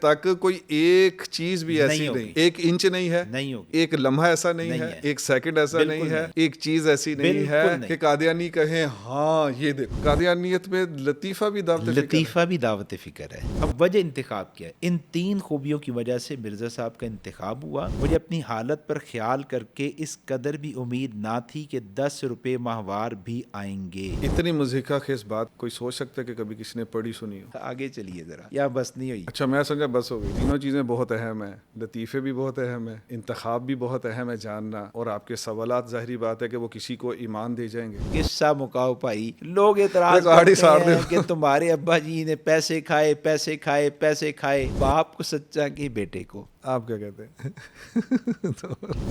تک کوئی ایک چیز بھی ایسی نہیں، ایک انچ نہیں ہے، ایک لمحہ ایسا نہیں ہے، ایک سیکنڈ ایسا نہیں ہے، ایک چیز ایسی نہیں ہے کہ قادیانی کہیں ہاں یہ دیکھو. قادیانیت میں لطیفہ بھی دعوت فکر ہے. اب وجہ انتخاب کیا ہے؟ ان 3 خوبیوں کی وجہ سے مرزا صاحب کا انتخاب ہوا. مجھے اپنی حالت پر خیال کر کے اس قدر بھی امید نہ تھی کہ 10 روپے ماہوار بھی آئیں گے. اتنی مضحکہ خیز بات کوئی سوچ سکتا ہے کہ کبھی کسی نے پڑھی سنی ہو؟ آگے چلیے ذرا، یا بس نہیں ہوئی؟ اچھا میں سمجھا بس ہو گئی. تینوں چیزیں بہت اہم ہیں، لطیفے بھی بہت اہم ہیں، انتخاب بھی بہت اہم ہے جاننا، اور آپ کے سوالات ظاہری بات ہے کہ وہ کسی کو ایمان دے جائیں گے. قصہ مکاؤ بھائی. لوگ اعتراض کرتے ہیں کہ تمہارے ابا جی نے پیسے کھائے. باپ کو سچا کہ بیٹے کو. آپ کیا کہتے ہیں؟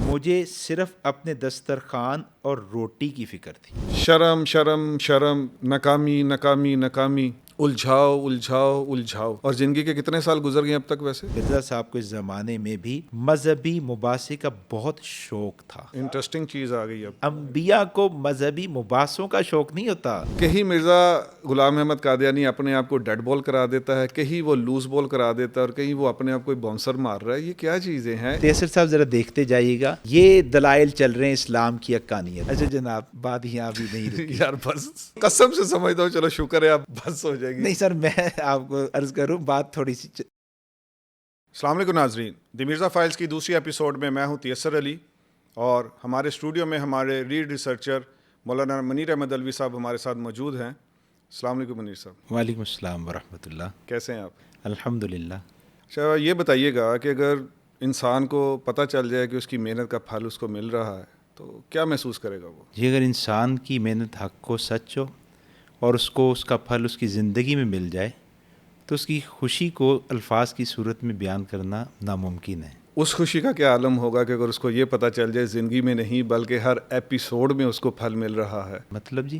مجھے صرف اپنے دسترخوان اور روٹی کی فکر تھی. شرم شرم شرم، ناکامی ناکامی ناکامی، الجھاؤ. اور زندگی کے کتنے سال گزر گئے اب تک ویسے؟ مرزا صاحب کو اس زمانے میں بھی مذہبی مباحثے کا بہت شوق تھا. انٹرسٹنگ چیز آ گئی. اب انبیاء کو مذہبی مباحثوں کا شوق نہیں ہوتا. کہیں مرزا غلام احمد قادیانی اپنے آپ کو ڈیڈ بال کرا دیتا ہے، کہیں وہ لوز بال کرا دیتا ہے، اور کہیں وہ اپنے آپ کو باؤنسر مار رہا ہے. یہ کیا چیزیں ہیں؟ تیسر صاحب ذرا دیکھتے جائیے گا، یہ دلائل چل رہے ہیں اسلام کی حقانیت. اچھا جناب، بات یہاں بھی نہیں رکی. یار بس قسم سے سمجھتا ہوں، چلو شکر ہے اب بس ہو جائے گی. نہیں سر، میں آپ کو عرض کروں بات تھوڑی سی. السلام علیکم ناظرین، دی مرزا فائلز کی دوسری ایپیسوڈ میں میں ہوں تیسر علی، اور ہمارے اسٹوڈیو میں ہمارے لیڈ ریسرچر مولانا منیر احمد علوی صاحب ہمارے ساتھ موجود ہیں. السلام علیکم منیر صاحب. وعلیکم السلام ورحمۃ اللہ. کیسے ہیں آپ؟ الحمدللہ. اچھا یہ بتائیے گا کہ اگر انسان کو پتہ چل جائے کہ اس کی محنت کا پھل اس کو مل رہا ہے تو کیا محسوس کرے گا وہ؟ جی، اگر انسان کی محنت حق کو سچ ہو اور اس کو اس کا پھل اس کی زندگی میں مل جائے تو اس کی خوشی کو الفاظ کی صورت میں بیان کرنا ناممکن ہے. اس خوشی کا کیا عالم ہوگا کہ اگر اس کو یہ پتہ چل جائے زندگی میں نہیں بلکہ ہر ایپیسوڈ میں اس کو پھل مل رہا ہے. مطلب جی؟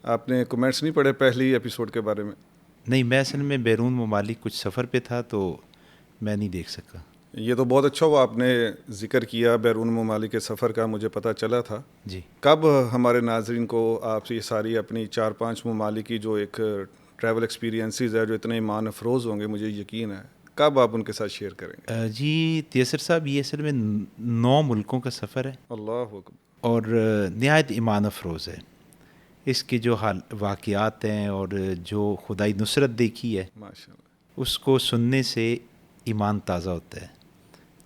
آپ نے کمنٹس نہیں پڑھے پہلی ایپیسوڈ کے بارے میں؟ نہیں، میں اصل میں بیرون ممالک کچھ سفر پہ تھا تو میں نہیں دیکھ سکا. یہ تو بہت اچھا ہوا آپ نے ذکر کیا بیرون ممالک کے سفر کا، مجھے پتہ چلا تھا. جی. کب ہمارے ناظرین کو آپ سے یہ ساری اپنی 4-5 ممالک کی جو ایک ٹریول ایکسپیرینسز ہے جو اتنے ایمان افروز ہوں گے، مجھے یقین ہے، کب آپ ان کے ساتھ شیئر کریں گے؟ جی تیسر صاحب، یہ اصل میں 9 ملکوں کا سفر ہے. اللہ اکبر. اور نہایت ایمان افروز ہے. اس کے جو واقعات ہیں اور جو خدائی نصرت دیکھی ہے ماشاء اللہ، اس کو سننے سے ایمان تازہ ہوتا ہے.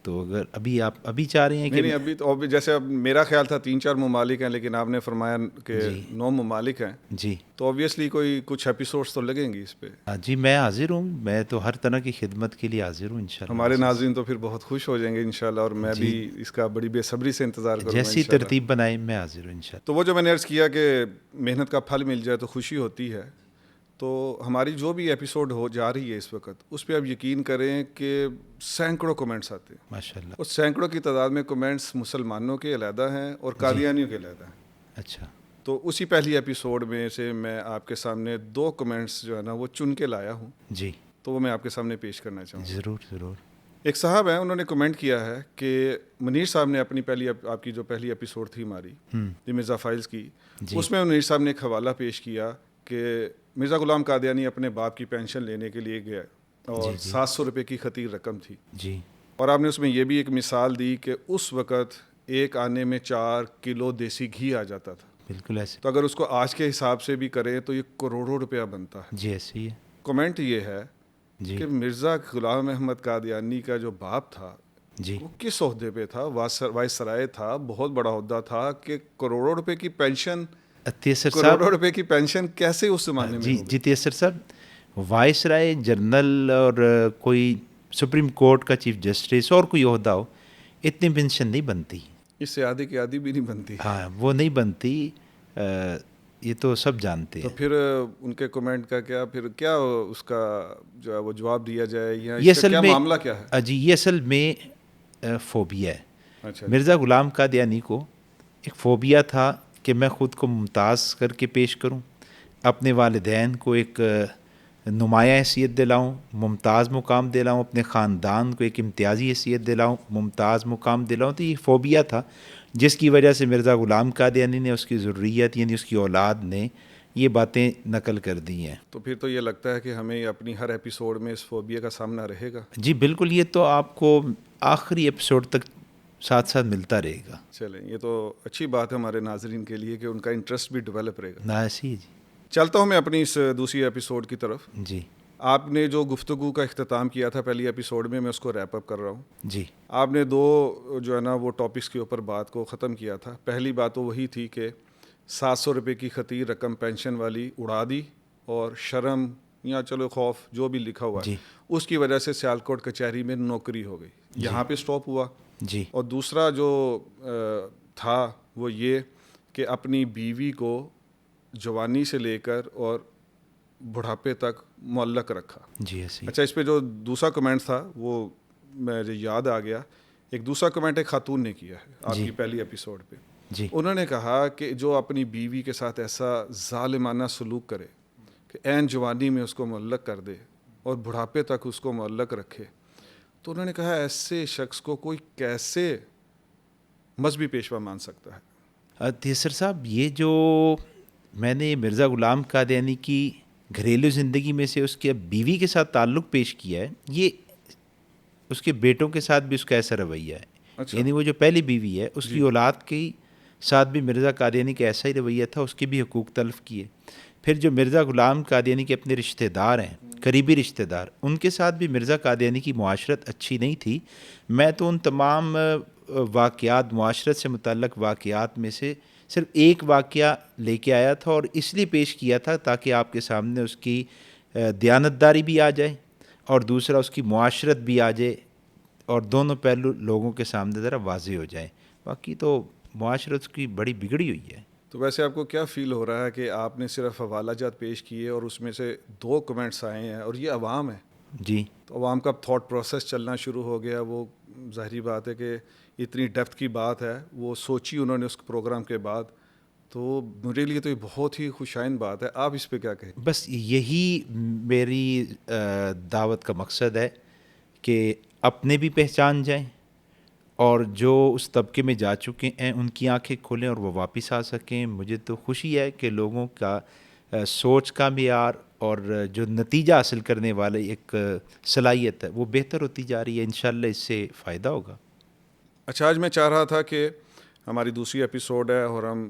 تو اگر آپ ابھی چاہ رہے ہیں کہ نہیں ابھی تو جیسے اب میرا خیال تھا 3-4 ممالک ہیں، لیکن آپ نے فرمایا کہ 9 ممالک ہیں، جی تو اوبیسلی کوئی کچھ ایپیسوڈز تو لگیں گی اس پہ. جی میں حاضر ہوں، میں تو ہر طرح کی خدمت کے لیے حاضر ہوں انشاءاللہ. ہمارے ناظرین تو پھر بہت خوش ہو جائیں گے انشاءاللہ، اور میں بھی اس کا بڑی بے صبری سے انتظار کروں گا. جیسی ترتیب بنائیں میں حاضر ہوں انشاءاللہ. تو وہ جو میں نے عرض کیا کہ محنت کا پھل مل جائے تو خوشی ہوتی ہے، تو ہماری جو بھی ایپیسوڈ ہو جا رہی ہے اس وقت اس پہ آپ یقین کریں کہ سینکڑوں کمنٹس آتے ہیں ماشاءاللہ. اور سینکڑوں کی تعداد میں کمنٹس مسلمانوں کے علیحدہ ہیں اور قادیانیوں کے علیحدہ ہیں. اچھا. تو اسی پہلی ایپیسوڈ میں سے میں آپ کے سامنے 2 کمنٹس جو ہے نا وہ چن کے لایا ہوں. جی. تو وہ میں آپ کے سامنے پیش کرنا چاہوں گا. ضرور. ایک صاحب ہیں، انہوں نے کمنٹ کیا ہے کہ منیر صاحب نے اپنی آپ کی جو پہلی ایپیسوڈ تھی ہماری دی مرزا فائلز کی، اس میں منیر صاحب نے ایک حوالہ پیش کیا کہ مرزا غلام قادیانی اپنے باپ کی پینشن لینے کے لیے گیا اور 700 روپے کی خطیر رقم تھی. جی. اور آپ نے اس میں یہ بھی ایک مثال دی کہ اس وقت ایک آنے میں 4 کلو دیسی گھی آ جاتا تھا. بالکل ایسے. تو اگر اس کو آج کے حساب سے بھی کریں تو یہ کروڑوں روپیہ بنتا ہے. جی ایسے ہی ہے. کمنٹ یہ ہے کہ مرزا غلام احمد قادیانی کا جو باپ تھا وہ کس عہدے پہ تھا؟ وائسرائے تھا، بہت بڑا عہدہ تھا، کہ کروڑوں روپے کی پینشن، کروڑوں روپے کی پینشن کیسے اس زمانے میں؟ جی تیسر صاحب، وائسرائے، جنرل اور کوئی سپریم کورٹ کا چیف جسٹس اور کوئی عہدہ ہو، اتنی پینشن نہیں بنتی. اس سے آدھی کی آدھی بھی نہیں بنتی. ہاں وہ نہیں بنتی، یہ تو سب جانتے ہیں. تو پھر ان کے کمنٹ کا کیا اس کا جو ہے وہ جواب دیا جائے، یا اس کا کیا معاملہ کیا ہے؟ جی یہ اصل میں فوبیا ہے. اچھا. مرزا غلام قادیانی کو ایک فوبیا تھا کہ میں خود کو ممتاز کر کے پیش کروں، اپنے والدین کو ایک نمایاں حیثیت دلاؤں، ممتاز مقام دلاؤں، اپنے خاندان کو ایک امتیازی حیثیت دلاؤں، ممتاز مقام دلاؤں. تو یہ فوبیا تھا جس کی وجہ سے مرزا غلام قادیانی نے، اس کی ذریت یعنی اس کی اولاد نے یہ باتیں نقل کر دی ہیں. تو پھر تو یہ لگتا ہے کہ ہمیں اپنی ہر ایپیسوڈ میں اس فوبیا کا سامنا رہے گا. جی بالکل, یہ تو آپ کو آخری ایپیسوڈ تک ساتھ ساتھ ملتا رہے گا. چلیں, یہ تو اچھی بات ہے ہمارے ناظرین کے لیے کہ ان کا انٹرسٹ بھی ڈیولپ رہے گا. ناسی جی. چلتا ہوں میں اپنی اس دوسری ایپیسوڈ کی طرف. جی. آپ نے جو گفتگو کا اختتام کیا تھا پہلی ایپیسوڈ میں اس کو ریپ اپ کر رہا ہوں. جی. آپ نے 2 جو ہے نا وہ ٹاپکس کے اوپر بات کو ختم کیا تھا. پہلی بات تو وہی تھی کہ 700 روپے کی خطیر رقم پینشن والی اڑا دی, اور شرم یا چلو خوف جو بھی لکھا ہوا ہے اس کی وجہ سے سیالکوٹ کچہری میں نوکری ہو گئی. یہاں پہ سٹاپ ہوا. جی. اور دوسرا جو تھا وہ یہ کہ اپنی بیوی کو جوانی سے لے کر اور بڑھاپے تک معلق رکھا. جی ایسی. اچھا, اس پہ جو دوسرا کمنٹ تھا وہ مجھے یاد آ گیا. ایک دوسرا کمنٹ ایک خاتون نے کیا ہے آپ کی پہلی ایپیسوڈ پہ. جی. انہوں نے کہا کہ جو اپنی بیوی کے ساتھ ایسا ظالمانہ سلوک کرے کہ عین جوانی میں اس کو معلق کر دے اور بڑھاپے تک اس کو معلق رکھے, تو انہوں نے کہا ایسے شخص کو کوئی کیسے مذہبی پیشوا مان سکتا ہے. تیسر صاحب, یہ جو میں نے مرزا غلام قادیانی کی گھریلو زندگی میں سے اس کے بیوی کے ساتھ تعلق پیش کیا ہے, یہ اس کے بیٹوں کے ساتھ بھی اس کا ایسا رویہ ہے. اچھا. یعنی وہ جو پہلی بیوی ہے اس کی اولاد کے ساتھ بھی مرزا قادیانی کا ایسا ہی رویہ تھا, اس کے بھی حقوق تلف کیے. پھر جو مرزا غلام قادیانی کے اپنے رشتہ دار ہیں, قریبی رشتہ دار, ان کے ساتھ بھی مرزا قادیانی کی معاشرت اچھی نہیں تھی. میں تو ان تمام واقعات, معاشرت سے متعلق واقعات میں سے صرف ایک واقعہ لے کے آیا تھا, اور اس لیے پیش کیا تھا تاکہ آپ کے سامنے اس کی دیانتداری بھی آ جائے اور دوسرا اس کی معاشرت بھی آ جائے, اور دونوں پہلو لوگوں کے سامنے ذرا واضح ہو جائیں. باقی تو معاشرت کی بڑی بگڑی ہوئی ہے. تو ویسے آپ کو کیا فیل ہو رہا ہے کہ آپ نے صرف حوالہ جات پیش کیے اور اس میں سے 2 کمنٹس آئے ہیں, اور یہ عوام ہے. جی. تو عوام کا تھاٹ پروسیس چلنا شروع ہو گیا. وہ ظاہری بات ہے کہ اتنی ڈیپتھ کی بات ہے, وہ سوچی انہوں نے اس پروگرام کے بعد. تو میرے لیے تو یہ بہت ہی خوشائن بات ہے. آپ اس پہ کیا کہیں؟ بس یہی میری دعوت کا مقصد ہے کہ اپنے بھی پہچان جائیں, اور جو اس طبقے میں جا چکے ہیں ان کی آنکھیں کھولیں اور وہ واپس آ سکیں. مجھے تو خوشی ہے کہ لوگوں کا سوچ کا معیار اور جو نتیجہ حاصل کرنے والے ایک صلاحیت ہے وہ بہتر ہوتی جا رہی ہے. انشاءاللہ اس سے فائدہ ہوگا. اچھا, آج میں چاہ رہا تھا کہ ہماری دوسری ایپیسوڈ ہے اور ہم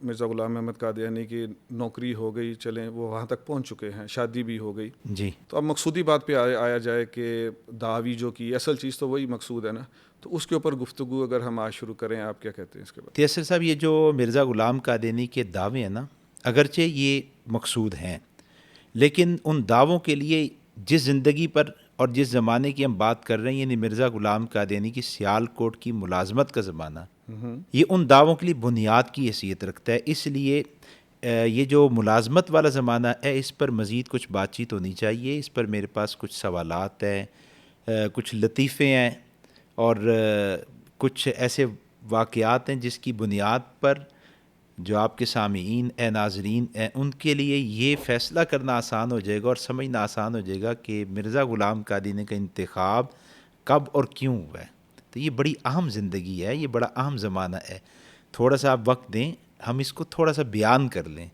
مرزا غلام احمد قادیانی کی نوکری ہو گئی, چلیں وہ وہاں تک پہنچ چکے ہیں, شادی بھی ہو گئی. جی. تو اب مقصودی بات پہ آیا جائے کہ دعوی جو کی اصل چیز تو وہی مقصود ہے نا, تو اس کے اوپر گفتگو اگر ہم آج شروع کریں, آپ کیا کہتے ہیں اس کے بعد؟ تیسر صاحب, یہ جو مرزا غلام قادیانی کے دعوے ہیں نا, اگرچہ یہ مقصود ہیں, لیکن ان دعووں کے لیے جس زندگی پر اور جس زمانے کی ہم بات کر رہے ہیں, یعنی مرزا غلام قادیانی کی سیالکوٹ کی ملازمت کا زمانہ, یہ ان دعووں کے لیے بنیاد کی حیثیت رکھتا ہے. اس لیے یہ جو ملازمت والا زمانہ ہے اس پر مزید کچھ بات چیت ہونی چاہیے. اس پر میرے پاس کچھ سوالات ہیں, کچھ لطیفے ہیں, اور کچھ ایسے واقعات ہیں جس کی بنیاد پر جو آپ کے سامعین ناظرین ہیں ان کے لیے یہ فیصلہ کرنا آسان ہو جائے گا اور سمجھنا آسان ہو جائے گا کہ مرزا غلام قادیانی کا انتخاب کب اور کیوں ہوا ہے. تو یہ بڑی اہم زندگی ہے, یہ بڑا اہم زمانہ ہے. تھوڑا سا آپ وقت دیں, ہم اس کو تھوڑا سا بیان کر لیں,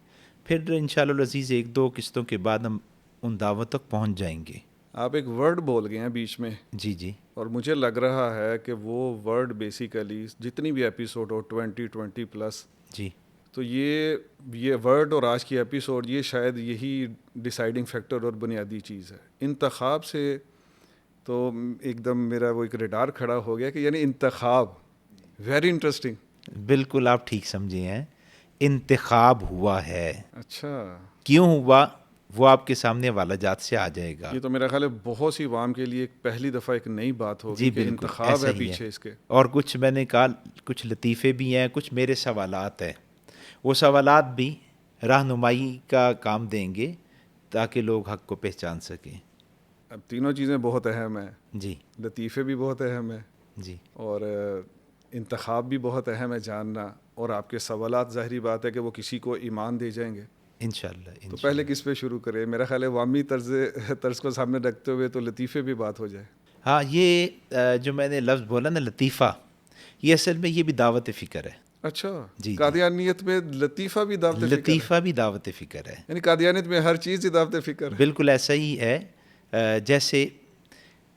پھر انشاءاللہ العزیز 1-2 قسطوں کے بعد ہم ان دعوت تک پہنچ جائیں گے. آپ ایک ورڈ بول گئے ہیں بیچ میں. جی. جی. اور مجھے لگ رہا ہے کہ وہ ورڈ بیسیکلی جتنی بھی ایپیسوڈ ہو 20+ جی. تو یہ ورڈ اور آج کی ایپیسوڈ یہ شاید یہی ڈیسائیڈنگ فیکٹر اور بنیادی چیز ہے. انتخاب سے تو ایک دم میرا وہ ایک ریڈار کھڑا ہو گیا کہ یعنی انتخاب, ویری انٹرسٹنگ. بالکل آپ ٹھیک سمجھے ہیں, انتخاب ہوا ہے. اچھا, کیوں ہوا وہ آپ کے سامنے حوالہ جات سے آ جائے گا. یہ تو میرا خیال ہے بہت سی عوام کے لیے ایک پہلی دفعہ ایک نئی بات ہوگی کہ انتخاب ہے پیچھے اس کے. اور کچھ میں نے کہا کچھ لطیفے بھی ہیں, کچھ میرے سوالات ہیں, وہ سوالات بھی رہنمائی کا کام دیں گے تاکہ لوگ حق کو پہچان سکیں. اب تینوں چیزیں بہت اہم ہیں. جی. لطیفے بھی بہت اہم ہیں. جی. اور انتخاب بھی بہت اہم ہے جاننا, اور آپ کے سوالات ظاہری بات ہے کہ وہ کسی کو ایمان دے جائیں گے انشاءاللہ. تو پہلے کس پہ شروع کریں؟ میرا خیال ہے عوامی طرز کو سامنے رکھتے ہوئے تو لطیفے بھی بات ہو جائے. ہاں, یہ جو میں نے لفظ بولا نا لطیفہ, یہ اصل میں یہ بھی دعوت فکر ہے. اچھا جی قادیانیت میں لطیفہ بھی دعوت فکر ہے؟ لطیفہ بھی دعوت فکر ہے، یعنی قادیانیت میں ہر چیز ہی دعوت فکر ہے؟ بالکل ایسا ہی ہے. جیسے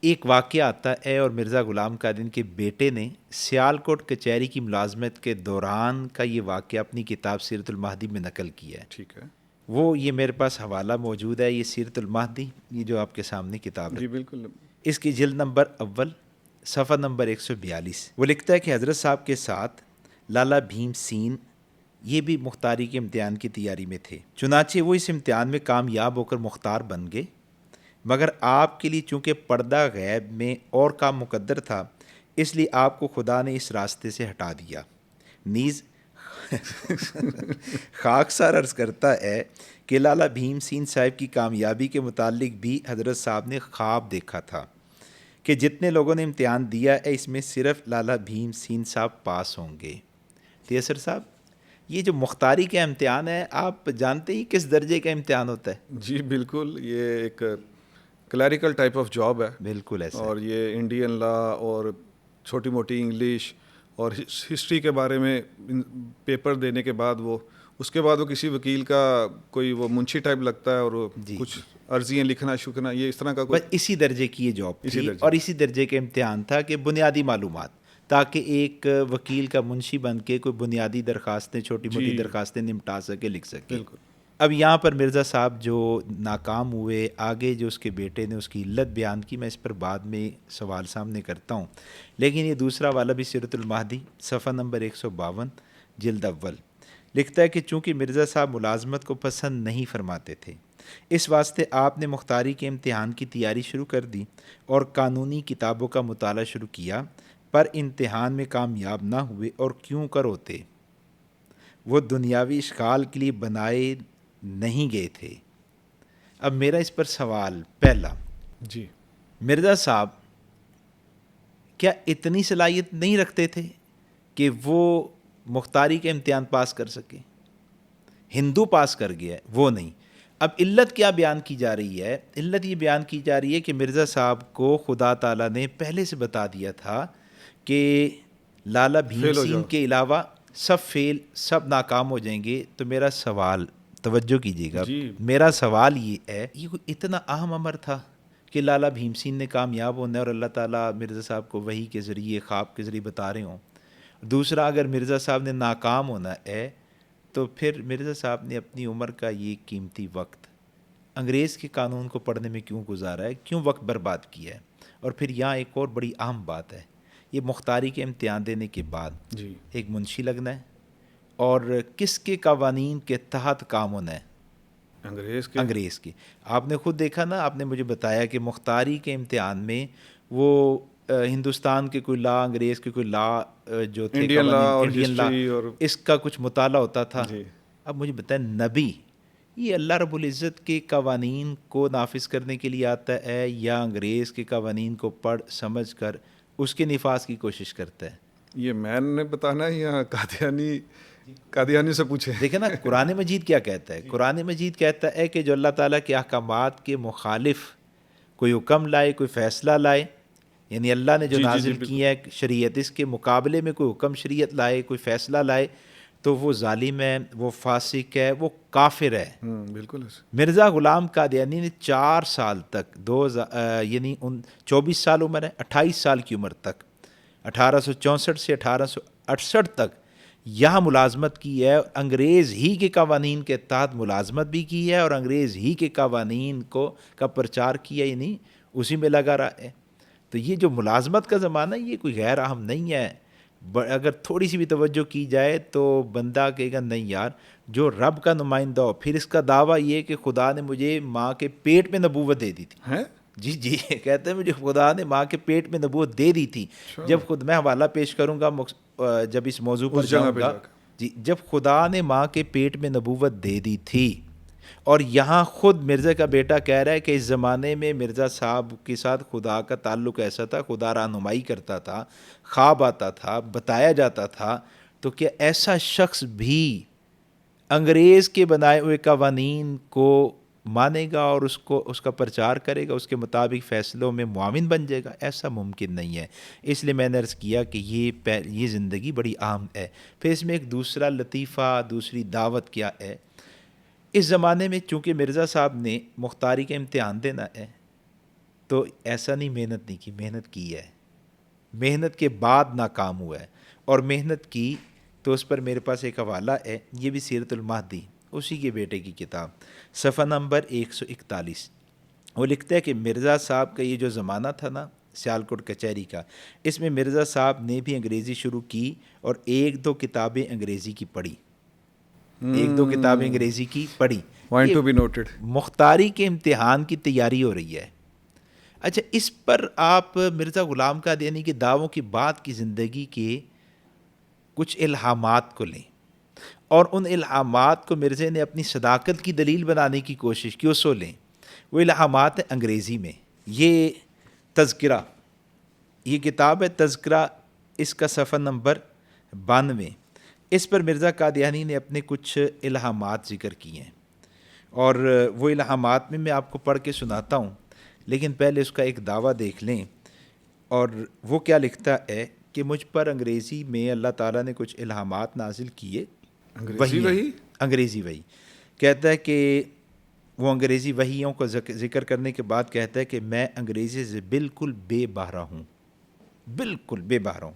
ایک واقعہ آتا ہے اور مرزا غلام قادری کے بیٹے نے سیالکوٹ کچہری کی ملازمت کے دوران کا یہ واقعہ اپنی کتاب سیرت المہدی میں نقل کیا ہے. ٹھیک ہے. وہ یہ میرے پاس حوالہ موجود ہے، یہ سیرت المہدی، یہ جو آپ کے سامنے کتاب ہے، جی بالکل. اس کی جلد نمبر اول صفحہ نمبر 142. وہ لکھتا ہے کہ حضرت صاحب کے ساتھ لالا بھیم سین یہ بھی مختاری کے امتحان کی تیاری میں تھے. چنانچہ وہ اس امتحان میں کامیاب ہو کر مختار بن گئے، مگر آپ کے لیے چونکہ پردہ غیب میں اور کام مقدر تھا، اس لیے آپ کو خدا نے اس راستے سے ہٹا دیا. نیز خاکسار عرض کرتا ہے کہ لالا بھیم سین صاحب کی کامیابی کے متعلق بھی حضرت صاحب نے خواب دیکھا تھا کہ جتنے لوگوں نے امتحان دیا ہے اس میں صرف لالا بھیم سین صاحب پاس ہوں گے. تیسر صاحب، یہ جو مختاری کا امتحان ہے آپ جانتے ہی کس درجے کا امتحان ہوتا ہے؟ جی بالکل، یہ ایک کلیریکل ٹائپ آف جاب ہے. بالکل ایسا اور یہ انڈین لا اور چھوٹی موٹی انگلش اور ہسٹری کے بارے میں پیپر دینے کے بعد وہ اس کے بعد وہ کسی وکیل کا کوئی وہ منشی ٹائپ لگتا ہے اور وہ کچھ عرضیاں لکھنا شکنا، یہ اس طرح کا بس اسی درجے کی یہ جاب تھی اور اسی درجے کے امتحان تھا کہ بنیادی معلومات، تاکہ ایک وکیل کا منشی بن کے کوئی بنیادی درخواستیں، چھوٹی موٹی درخواستیں نمٹا سکے، لکھ سکے. بالکل. اب یہاں پر مرزا صاحب جو ناکام ہوئے، آگے جو اس کے بیٹے نے اس کی علت بیان کی، میں اس پر بعد میں سوال سامنے کرتا ہوں. لیکن یہ دوسرا والا بھی سیرت المہدی صفحہ نمبر 152 جلد اول لکھتا ہے کہ چونکہ مرزا صاحب ملازمت کو پسند نہیں فرماتے تھے، اس واسطے آپ نے مختاری کے امتحان کی تیاری شروع کر دی اور قانونی کتابوں کا مطالعہ شروع کیا، پر امتحان میں کامیاب نہ ہوئے. اور کیوں کر ہوتے؟ وہ دنیاوی اشغال کے لیے بنائے نہیں گئے تھے. اب میرا اس پر سوال پہلا، جی مرزا صاحب کیا اتنی صلاحیت نہیں رکھتے تھے کہ وہ مختاری کے امتحان پاس کر سکے؟ ہندو پاس کر گیا ہے، وہ نہیں. اب علت کیا بیان کی جا رہی ہے؟ علت یہ بیان کی جا رہی ہے کہ مرزا صاحب کو خدا تعالیٰ نے پہلے سے بتا دیا تھا کہ لالا بھیم سین کے علاوہ سب فیل، سب ناکام ہو جائیں گے. تو میرا سوال، توجہ کیجیے گا، میرا سوال یہ ہے، یہ کوئی اتنا اہم امر تھا کہ لالا بھیم سین نے کامیاب ہونا ہے اور اللہ تعالیٰ مرزا صاحب کو وحی کے ذریعے، خواب کے ذریعے بتا رہے ہوں؟ دوسرا، اگر مرزا صاحب نے ناکام ہونا ہے تو پھر مرزا صاحب نے اپنی عمر کا یہ قیمتی وقت انگریز کے قانون کو پڑھنے میں کیوں گزارا ہے، کیوں وقت برباد کیا ہے؟ اور پھر یہاں ایک اور بڑی اہم بات ہے، یہ مختاری کے امتحان دینے کے بعد ایک منشی لگنا ہے اور کس کے قوانین کے تحت کام ہونا ہے؟ انگریز کے. آپ نے خود دیکھا نا، آپ نے مجھے بتایا کہ مختاری کے امتحان میں وہ ہندوستان کے کوئی لا، انگریز کے کوئی لا جو تھے، انڈین لا، اس کا کچھ مطالعہ ہوتا تھا. اب مجھے بتائیں، نبی یہ اللہ رب العزت کے قوانین کو نافذ کرنے کے لیے آتا ہے یا انگریز کے قوانین کو پڑھ سمجھ کر اس کے نفاذ کی کوشش کرتا ہے؟ یہ میں نے بتانا ہے یا قادیانی سے پوچھے؟ دیکھیں نا قرآن مجید کیا کہتا ہے. قرآن مجید کہتا ہے کہ جو اللہ تعالیٰ کے احکامات کے مخالف کوئی حکم لائے، کوئی فیصلہ لائے، یعنی اللہ نے جو نازل کی ہے شریعت، اس کے مقابلے میں کوئی حکم شریعت لائے، کوئی فیصلہ لائے، تو وہ ظالم ہے، وہ فاسق ہے، وہ کافر ہے. بالکل. مرزا غلام قادیانی نے 4 سال تک یعنی 24 سال عمر ہے، 28 سال کی عمر تک 1864 سے 1868 تک یہاں ملازمت کی ہے. انگریز ہی کے قوانین کے تحت ملازمت بھی کی ہے اور انگریز ہی کے قوانین کا پرچار کیا، یعنی اسی میں لگا رہا ہے. تو یہ جو ملازمت کا زمانہ ہے یہ کوئی غیر اہم نہیں ہے. اگر تھوڑی سی بھی توجہ کی جائے تو بندہ کہے گا نہیں یار، جو رب کا نمائندہ ہو، پھر اس کا دعویٰ یہ کہ خدا نے مجھے ماں کے پیٹ میں نبوت دے دی تھی. جی کہتے ہیں مجھے خدا نے ماں کے پیٹ میں نبوت دے دی تھی. جب خود میں حوالہ پیش کروں گا جب اس موضوع پر جاؤں گا. جی، جب خدا نے ماں کے پیٹ میں نبوت دے دی تھی، اور یہاں خود مرزا کا بیٹا کہہ رہا ہے کہ اس زمانے میں مرزا صاحب کے ساتھ خدا کا تعلق ایسا تھا، خدا رہنمائی کرتا تھا، خواب آتا تھا، بتایا جاتا تھا، تو کیا ایسا شخص بھی انگریز کے بنائے ہوئے قوانین کو مانے گا اور اس کا پرچار کرے گا، اس کے مطابق فیصلوں میں معاون بن جائے گا، ایسا ممکن نہیں ہے۔ اس لیے میں نے عرض کیا کہ یہ زندگی بڑی اہم ہے۔ پھر اس میں ایک دوسرا لطیفہ، دوسری دعوت کیا ہے، اس زمانے میں چونکہ مرزا صاحب نے مختاری کا امتحان دینا ہے تو ایسا نہیں محنت نہیں کی، محنت کی ہے، محنت کے بعد ناکام ہوا ہے، اور محنت کی تو اس پر میرے پاس ایک حوالہ ہے، یہ بھی سیرت المہدی اسی کے بیٹے کی کتاب، صفحہ نمبر 141۔ وہ لکھتا ہے کہ مرزا صاحب کا یہ جو زمانہ تھا نا سیالکوٹ کچہری کا، اس میں مرزا صاحب نے بھی انگریزی شروع کی اور 1-2 کتابیں انگریزی کی پڑھی، 1-2 کتابیں انگریزی کی پڑھی۔ Point یہ to be noted۔ مختاری کے امتحان کی تیاری ہو رہی ہے۔ اچھا، اس پر آپ مرزا غلام قادیانی کے دعووں کی بات کی زندگی کے کچھ الہامات کو لیں، اور ان الہامات کو مرزا نے اپنی صداقت کی دلیل بنانے کی کوشش کی، اس کو لیں۔ وہ الہامات ہیں انگریزی میں۔ یہ تذکرہ، یہ کتاب ہے تذکرہ، اس کا صفحہ نمبر 92۔ اس پر مرزا قادیانی نے اپنے کچھ الہامات ذکر کیے ہیں، اور وہ الہامات میں آپ کو پڑھ کے سناتا ہوں، لیکن پہلے اس کا ایک دعویٰ دیکھ لیں۔ اور وہ کیا لکھتا ہے کہ مجھ پر انگریزی میں اللہ تعالیٰ نے کچھ الہامات نازل کیے، انگریزی وحی کہتا ہے کہ وہ انگریزی وحیوں کو ذکر کرنے کے بعد کہتا ہے کہ میں انگریزی سے بالکل بے بہرا ہوں، بالکل بے بہرا ہوں،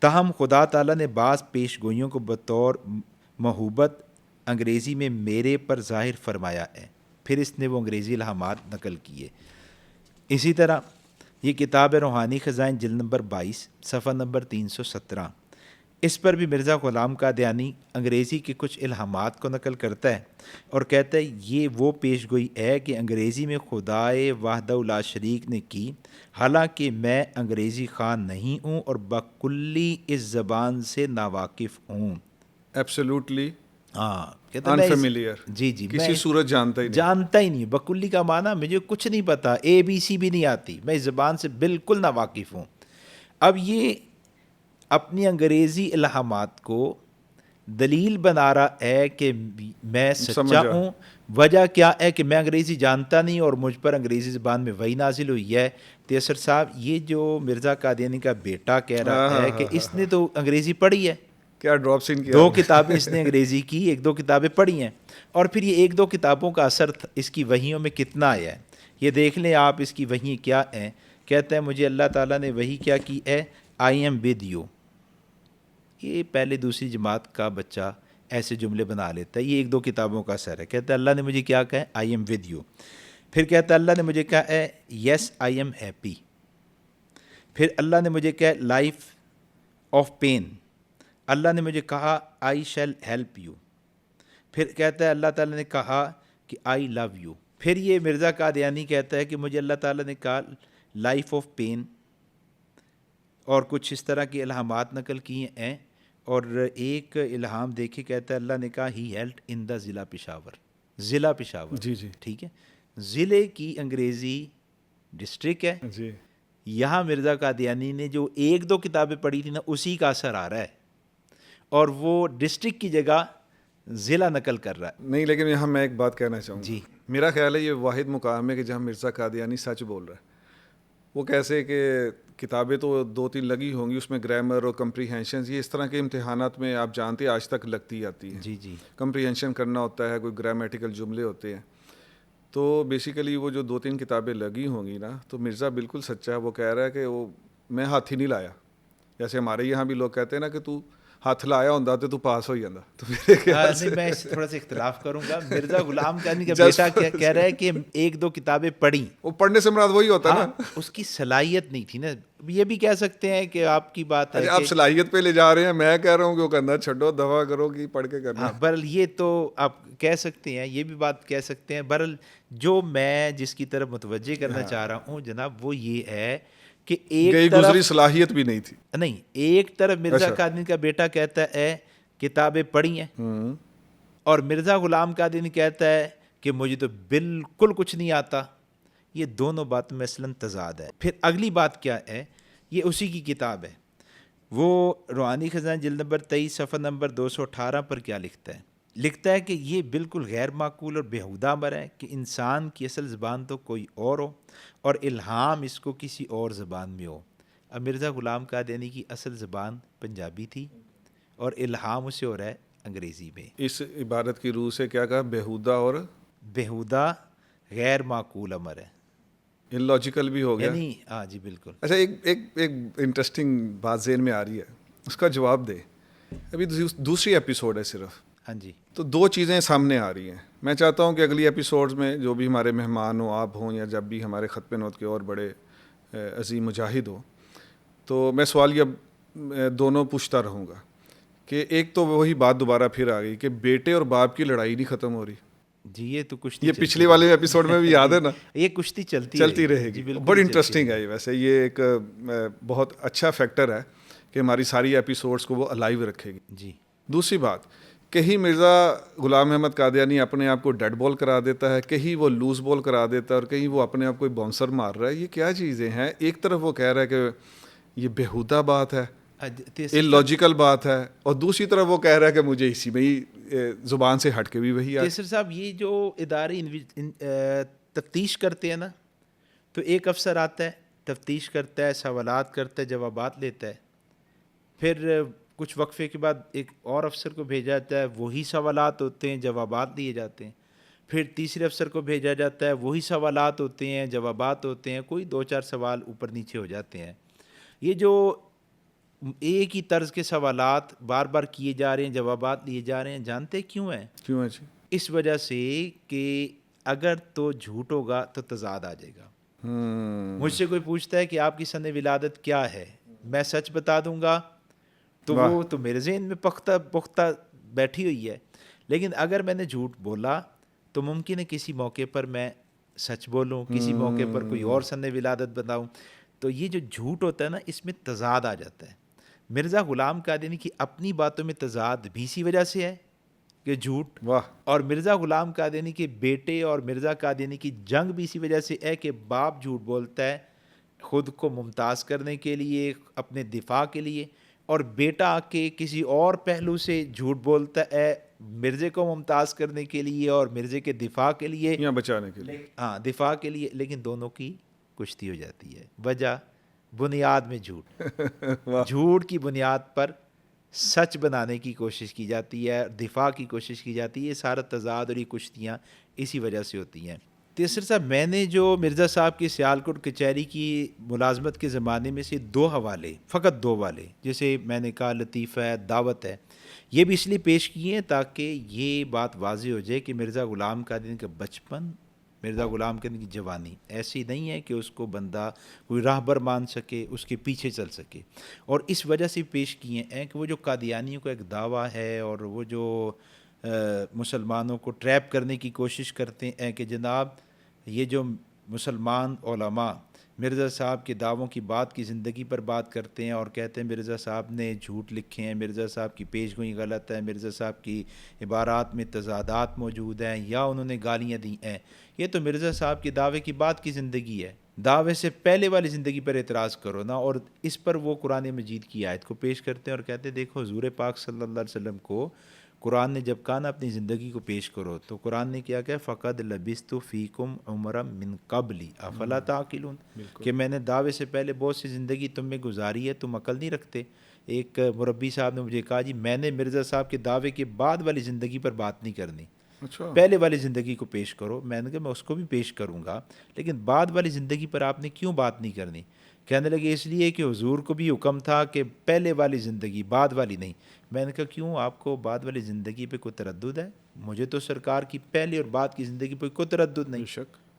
تاہم خدا تعالیٰ نے بعض پیش گوئیوں کو بطور محبت انگریزی میں میرے پر ظاہر فرمایا ہے۔ پھر اس نے وہ انگریزی الہامات نقل کیے۔ اسی طرح یہ کتاب ہے روحانی خزائن، جلد نمبر 22، صفحہ نمبر 317۔ اس پر بھی مرزا غلام قادیانی انگریزی کے کچھ الہامات کو نقل کرتا ہے اور کہتا ہے یہ وہ پیش گوئی ہے کہ انگریزی میں خدائے وحدہ لا شریک نے کی، حالانکہ میں انگریزی خوان نہیں ہوں اور بکلی اس زبان سے ناواقف ہوں۔ ایبسولوٹلی unfamiliar، جی کسی صورت جانتا ہی نہیں، بکلی کا معنی مجھے کچھ نہیں پتا، ABC بھی نہیں آتی، میں اس زبان سے بالکل ناواقف ہوں۔ اب یہ اپنی انگریزی الہامات کو دلیل بنا رہا ہے کہ میں سچا ہوں۔ وجہ کیا ہے کہ میں انگریزی جانتا نہیں اور مجھ پر انگریزی زبان میں وحی نازل ہوئی ہے۔ تیسر صاحب، یہ جو مرزا قادیانی کا بیٹا کہہ رہا ہے کہ اس نے تو انگریزی پڑھی ہے، کیا ڈراپ سین کیا، 2 کتابیں اس نے انگریزی کی، 1-2 کتابیں پڑھی ہیں، اور پھر یہ 1-2 کتابوں کا اثر اس کی وحیوں میں کتنا آیا ہے یہ دیکھ لیں آپ۔ اس کی وحییں کیا ہیں؟ کہتا ہے مجھے اللہ تعالیٰ نے وحی کیا کی ہے، آئی ایم ود یو۔ یہ پہلے دوسری جماعت کا بچہ ایسے جملے بنا لیتا ہے، یہ 1-2 کتابوں کا اثر ہے۔ کہتا ہے اللہ نے مجھے کیا کہا ہے، آئی ایم ود یو۔ پھر کہتا ہے اللہ نے مجھے کہا ہے یس آئی ایم ہیپی۔ پھر اللہ نے مجھے کہا لائف آف پین، اللہ نے مجھے کہا آئی شیل ہیلپ یو۔ پھر کہتا ہے اللہ تعالیٰ نے کہا کہ آئی لو یو۔ پھر یہ مرزا قادیانی کہتا ہے کہ مجھے اللہ تعالیٰ نے کہا لائف آف پین، اور کچھ اس طرح کے الہامات نقل کیے ہیں۔ اور ایک الہام دیکھے، کہتا ہے اللہ نے کہا ہی ہیلڈ ان دا ضلع پشاور، ضلع پشاور، جی ٹھیک ہے، ضلع کی انگریزی ڈسٹرکٹ ہے جی۔ یہاں مرزا قادیانی نے جو 1-2 کتابیں پڑھی تھی نا، اسی کا اثر آ رہا ہے، اور وہ ڈسٹرکٹ کی جگہ ضلع نقل کر رہا ہے۔ نہیں، لیکن یہاں میں ایک بات کہنا چاہوں گا، جی، میرا خیال ہے یہ واحد مقام ہے کہ جہاں مرزا قادیانی سچ بول رہا ہے۔ وہ کیسے کہ کتابیں تو 2-3 لگی ہوں گی، اس میں گرامر اور کمپریہنشنز، یہ اس طرح کے امتحانات میں آپ جانتے ہیں آج تک لگتی آتی ہیں۔ جی جی، کمپریہنشن کرنا ہوتا ہے، کوئی گرامیٹیکل جملے ہوتے ہیں، تو بیسیکلی وہ جو 2-3 کتابیں لگی ہوں گی نا، تو مرزا بالکل سچا ہے۔ وہ کہہ رہا ہے کہ وہ میں ہاتھ ہی نہیں لایا، جیسے ہمارے یہاں بھی لوگ کہتے ہیں نا کہ تو ہاتھ لایا ہوتا تو پاس ہو جاتا۔ تو نہیں، میں تھوڑا سا اختلاف کروں گا۔ مرزا غلام قادیانی کا بیٹا کہہ رہا ہے کہ 1-2 کتابیں پڑھی، وہ پڑھنے سے مراد وہی ہوتا ہے نا، اس کی صلاحیت نہیں تھی نا۔ یہ بھی کہہ سکتے ہیں کہ آپ کی بات ہے، آپ صلاحیت پہ لے جا رہے ہیں، میں کہہ رہا ہوں کہ وہ کہنا چھڈو، دوا کرو کہ پڑھ کے کرنا۔ بہرحال یہ تو آپ کہہ سکتے ہیں، یہ بھی بات کہہ سکتے ہیں۔ بہرحال جو میں جس کی طرف متوجہ کرنا چاہ رہا ہوں جناب، وہ یہ ہے کہ ایک گزری صلاحیت بھی نہیں تھی، نہیں، ایک طرف مرزا قادیانی کا بیٹا کہتا ہے کتابیں پڑھی ہیں، اور مرزا غلام قادیانی کہتا ہے کہ مجھے تو بالکل کچھ نہیں آتا۔ یہ دونوں باتوں میں اصلاً تضاد ہے۔ پھر اگلی بات کیا ہے، یہ اسی کی کتاب ہے، وہ روحانی خزانہ جلد نمبر 23 صفحہ نمبر 218 پر کیا لکھتا ہے، لکھتا ہے کہ یہ بالکل غیر معقول اور بیہودہ امر ہے کہ انسان کی اصل زبان تو کوئی اور ہو اور الہام اس کو کسی اور زبان میں ہو. اب مرزا غلام قادیانی کی اصل زبان پنجابی تھی اور الہام اسے ہو رہا ہے انگریزی میں. اس عبارت کی روح سے کیا کہا؟ بیہودہ اور بیہودہ غیر معقول امر ہے، ان لاجیکل بھی ہو گیا. یعنی ہاں جی بالکل. اچھا، ایک انٹرسٹنگ بات ذہن میں آ رہی ہے، اس کا جواب دے. ابھی دوسری ایپیسوڈ ہے صرف، ہاں جی تو دو چیزیں سامنے آ رہی ہیں. میں چاہتا ہوں کہ اگلی ایپیسوڈز میں جو بھی ہمارے مہمان ہوں، آپ ہوں، یا جب بھی ہمارے خط نوت کے اور بڑے عظیم مجاہد ہوں، تو میں سوال یہ دونوں پوچھتا رہوں گا کہ ایک تو وہی بات دوبارہ پھر آ گئی کہ بیٹے اور باپ کی لڑائی نہیں ختم ہو رہی. جی یہ تو کشتی یہ پچھلی والے ایپیسوڈ میں بھی یاد ہے نا، یہ کشتی چلتی رہے جی گی. بالکل بڑی انٹرسٹنگ ہے یہ. ویسے یہ ایک بہت اچھا فیکٹر ہے کہ ہماری ساری ایپیسوڈز کو وہ الائیو رکھے گی. جی. دوسری بات، کہیں مرزا غلام احمد قادیانی اپنے آپ کو ڈیڈ بال کرا دیتا ہے، کہیں وہ لوز بال کرا دیتا ہے، اور کہیں وہ اپنے آپ کو باؤنسر مار رہا ہے. یہ کیا چیزیں ہیں؟ ایک طرف وہ کہہ رہا ہے کہ یہ بیہودہ بات ہے، یہ لاجیکل بات ہے، اور دوسری طرف وہ کہہ رہا ہے کہ مجھے اسی میں ہی زبان سے ہٹ کے بھی وہی آئے. تیسر صاحب یہ جو ادارے تفتیش کرتے ہیں نا، تو ایک افسر آتا ہے، تفتیش کرتا ہے، سوالات کرتا ہے، جوابات لیتا ہے، پھر کچھ وقفے کے بعد ایک اور افسر کو بھیجا جاتا ہے، وہی سوالات ہوتے ہیں، جوابات دیے جاتے ہیں. پھر تیسرے افسر کو بھیجا جاتا ہے، وہی سوالات ہوتے ہیں، جوابات ہوتے ہیں، کوئی 2-4 سوال اوپر نیچے ہو جاتے ہیں. یہ جو ایک ہی طرز کے سوالات بار بار کیے جا رہے ہیں، جوابات لیے جا رہے ہیں، جانتے کیوں ہیں؟ کیوں ہے جی؟ اس وجہ سے کہ اگر تو جھوٹ ہوگا تو تضاد آ جائے گا. مجھ سے کوئی پوچھتا ہے کہ آپ کی سن ولادت کیا ہے، میں سچ بتا دوں گا تو وہ تو میرے ذہن میں پختہ بیٹھی ہوئی ہے. لیکن اگر میں نے جھوٹ بولا تو ممکن ہے کسی موقع پر میں سچ بولوں، کسی موقع پر کوئی اور سن ولادت بتاؤں. تو یہ جو جھوٹ ہوتا ہے نا، اس میں تضاد آ جاتا ہے. مرزا غلام قادیانی کی اپنی باتوں میں تضاد بھی اسی وجہ سے ہے کہ جھوٹ، اور مرزا غلام قادیانی کے بیٹے اور مرزا قادیانی کی جنگ بھی اسی وجہ سے ہے کہ باپ جھوٹ بولتا ہے خود کو ممتاز کرنے کے لیے، اپنے دفاع کے لیے، اور بیٹا آ کے کسی اور پہلو سے جھوٹ بولتا ہے مرزے کو ممتاز کرنے کے لیے اور مرزے کے دفاع کے لیے یا بچانے کے لیے. ہاں دفاع کے لیے. لیکن دونوں کی کشتی ہو جاتی ہے. وجہ بنیاد میں جھوٹ کی بنیاد پر سچ بنانے کی کوشش کی جاتی ہے، دفاع کی کوشش کی جاتی ہے. یہ سارا تضاد اور یہ کشتیاں اسی وجہ سے ہوتی ہیں. تیسر صاحب، میں نے جو مرزا صاحب کی سیالکوٹ کچہری کی ملازمت کے زمانے میں سے 2 حوالے، فقط 2 والے، جیسے میں نے کہا لطیفہ ہے، دعوت ہے، یہ بھی اس لیے پیش کیے ہیں تاکہ یہ بات واضح ہو جائے کہ مرزا غلام قادیانی کا بچپن، مرزا غلام قادیانی کی جوانی ایسی نہیں ہے کہ اس کو بندہ کوئی راہبر مان سکے، اس کے پیچھے چل سکے. اور اس وجہ سے پیش کیے ہیں کہ وہ جو قادیانیوں کا ایک دعویٰ ہے اور وہ جو مسلمانوں کو ٹریپ کرنے کی کوشش کرتے ہیں کہ جناب یہ جو مسلمان علماء مرزا صاحب کے دعووں کی بات کی زندگی پر بات کرتے ہیں اور کہتے ہیں مرزا صاحب نے جھوٹ لکھے ہیں، مرزا صاحب کی پیش گوئی غلط ہے، مرزا صاحب کی عبارات میں تضادات موجود ہیں، یا انہوں نے گالیاں دی ہیں. یہ تو مرزا صاحب کے دعوے کی بات کی زندگی ہے. دعوے سے پہلے والی زندگی پر اعتراض کرو نا. اور اس پر وہ قرآن مجید کی آیت کو پیش کرتے ہیں اور کہتے ہیں دیکھو حضور پاک صلی اللہ علیہ وسلم کو قرآن نے جب کہا نا اپنی زندگی کو پیش کرو، تو قرآن نے کیا کہ فقد لبثت فیکم عمرا من قبلی افلا تعقلون، کہ میں نے دعوے سے پہلے بہت سی زندگی تم میں گزاری ہے، تم عقل نہیں رکھتے. ایک مربی صاحب نے مجھے کہا جی میں نے مرزا صاحب کے دعوے کے بعد والی زندگی پر بات نہیں کرنی، پہلے والی زندگی کو پیش کرو. میں نے کہا میں اس کو بھی پیش کروں گا، لیکن بعد والی زندگی پر آپ نے کیوں بات نہیں کرنی؟ کہنے لگے اس لیے کہ حضور کو بھی حکم تھا کہ پہلے والی زندگی، بعد والی نہیں. میں نے کہا کیوں، آپ کو بعد والی زندگی پہ کوئی تردد ہے؟ مجھے تو سرکار کی پہلی اور بعد کی زندگی پہ کوئی تردد نہیں.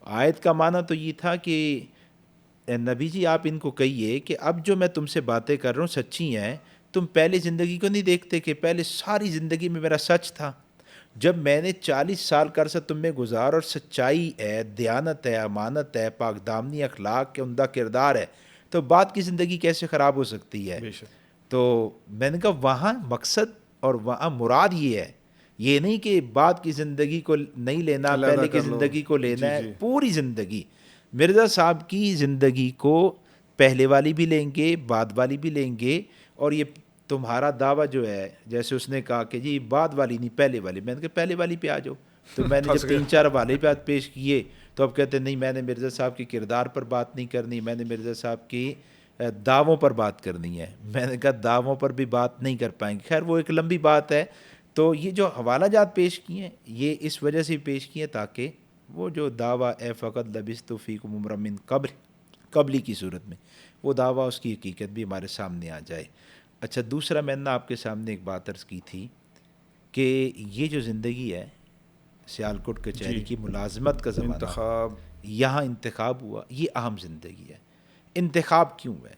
آیت کا معنی تو یہ تھا کہ نبی جی آپ ان کو کہیے کہ اب جو میں تم سے باتیں کر رہا ہوں سچی ہیں، تم پہلی زندگی کو نہیں دیکھتے کہ پہلے ساری زندگی میں میرا سچ تھا. جب میں نے 40 سال کا عرصہ تم میں گزار اور سچائی ہے، دیانت ہے، امانت ہے، پاک دامنی اخلاق کے عمدہ کردار ہے، تو بعد کی زندگی کیسے خراب ہو سکتی ہے؟ تو میں نے کہا وہاں مقصد اور وہاں مراد یہ ہے، یہ نہیں کہ بعد کی زندگی کو نہیں لینا، پہلے کی زندگی کو لینا ہے. پوری زندگی مرزا صاحب کی زندگی کو پہلے والی بھی لیں گے، بعد والی بھی لیں گے. اور یہ تمہارا دعویٰ جو ہے، جیسے اس نے کہا کہ جی بعد والی نہیں پہلے والی، میں نے کہا پہلے والی پہ آ جاؤ. تو میں نے جب 3-4 حوالے پہ پیش کیے تو اب کہتے ہیں نہیں میں نے مرزا صاحب کے کردار پر بات نہیں کرنی، میں نے مرزا صاحب کی دعووں پر بات کرنی ہے. میں نے کہا دعووں پر بھی بات نہیں کر پائیں گے. خیر وہ ایک لمبی بات ہے. تو یہ جو حوالہ جات پیش کیے ہیں یہ اس وجہ سے پیش کیے تاکہ وہ جو دعویٰ اے فقط لبثت فیکم عمرا من قبلی کی صورت میں وہ دعویٰ اس کی حقیقت بھی ہمارے سامنے آ جائے. اچھا دوسرا میں نے آپ کے سامنے ایک بات عرض کی تھی کہ یہ جو زندگی ہے سیالکوٹ کچہری کی ملازمت کا زمانہ، انتخاب، یہاں انتخاب ہوا، یہ اہم زندگی ہے. انتخاب کیوں ہے؟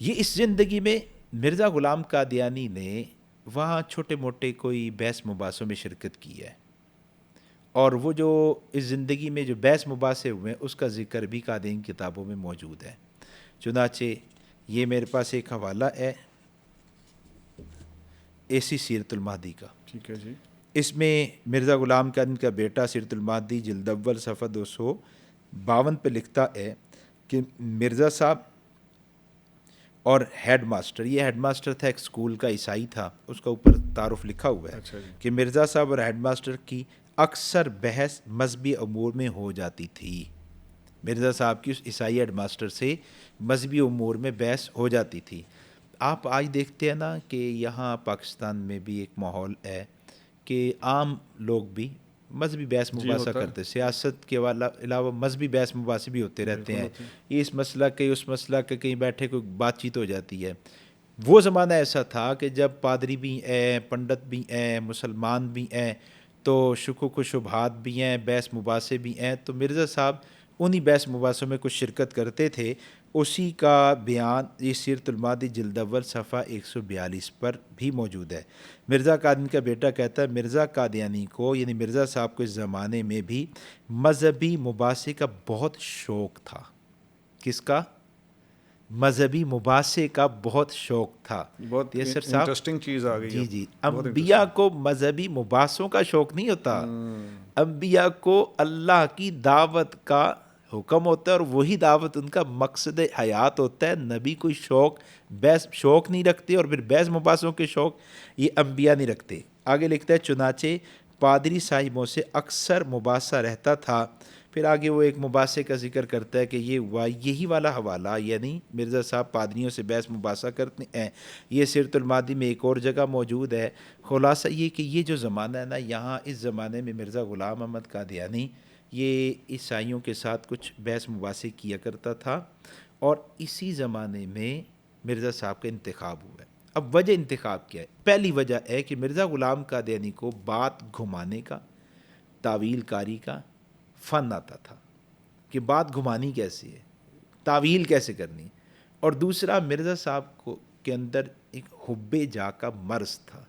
یہ اس زندگی میں مرزا غلام قادیانی نے وہاں چھوٹے موٹے کوئی بحث مباحثوں میں شرکت کی ہے، اور وہ جو اس زندگی میں جو بحث مباحثے ہوئے ہیں اس کا ذکر بھی قادیانی کتابوں میں موجود ہے. چنانچہ یہ میرے پاس ایک حوالہ ہے ایسی سیرت المہدی کا. ٹھیک ہے جی. اس میں مرزا غلام قادیانی کا بیٹا سیرت المہدی جلد اول صفحہ 252 پہ لکھتا ہے کہ مرزا صاحب اور ہیڈ ماسٹر، یہ ہیڈ ماسٹر تھا ایک اسکول کا، عیسائی تھا، اس کا اوپر تعارف لکھا ہوا ہے کہ مرزا صاحب اور ہیڈ ماسٹر کی اکثر بحث مذہبی امور میں ہو جاتی تھی. مرزا صاحب کی اس عیسائی ہیڈ ماسٹر سے مذہبی امور میں بحث ہو جاتی تھی. آپ آج دیکھتے ہیں نا کہ یہاں پاکستان میں بھی ایک ماحول ہے کہ عام لوگ بھی مذہبی بحث مباحثہ کرتے، سیاست کے علاوہ مذہبی بحث مباحثے بھی ہوتے رہتے ہیں. یہ اس مسئلہ کے اس مسئلہ کے کہیں بیٹھے کوئی بات چیت ہو جاتی ہے. وہ زمانہ ایسا تھا کہ جب پادری بھی ہیں، پنڈت بھی ہیں، مسلمان بھی ہیں، تو شکوک و شبہات بھی ہیں، بحث مباحثے بھی ہیں. تو مرزا صاحب انہی بحث مباحثوں میں کچھ شرکت کرتے تھے. اسی کا بیان یہ سیرت المہدی جلد اول صفحہ 142 پر بھی موجود ہے. مرزا قادیانی کا بیٹا کہتا ہے مرزا قادیانی کو یعنی مرزا صاحب کو اس زمانے میں بھی مذہبی مباحثے کا بہت شوق تھا. کس کا؟ مذہبی مباحثے کا بہت شوق تھا. بہت یہ سر صاحب انٹرسٹنگ چیز آ گئی. جی جی، انبیاء کو مذہبی مباحثوں کا شوق نہیں ہوتا. انبیاء کو اللہ کی دعوت کا حکم ہوتا ہے اور وہی دعوت ان کا مقصد حیات ہوتا ہے. نبی کوئی شوق نہیں رکھتے، اور پھر بحث مباحثوں کے شوق یہ انبیاء نہیں رکھتے. آگے لکھتا ہے چنانچہ پادری صاحبوں سے اکثر مباحثہ رہتا تھا. پھر آگے وہ ایک مباحثے کا ذکر کرتا ہے کہ یہ ہوا یہی والا حوالہ، یعنی مرزا صاحب پادریوں سے بحث مباحثہ کرتے ہیں. یہ سیرت المہدی میں ایک اور جگہ موجود ہے. خلاصہ یہ کہ یہ جو زمانہ ہے نا، یہاں اس زمانے میں مرزا غلام احمد قادیانی یہ عیسائیوں کے ساتھ کچھ بحث مباحثے کیا کرتا تھا، اور اسی زمانے میں مرزا صاحب کا انتخاب ہوا ہے. اب وجہ انتخاب کیا ہے؟ پہلی وجہ ہے کہ مرزا غلام قادیانی کو بات گھمانے کا، تعویل کاری کا فن آتا تھا کہ بات گھمانی کیسے ہے، تعویل کیسے کرنی. اور دوسرا مرزا صاحب کو کے اندر ایک حب جا کا مرض تھا.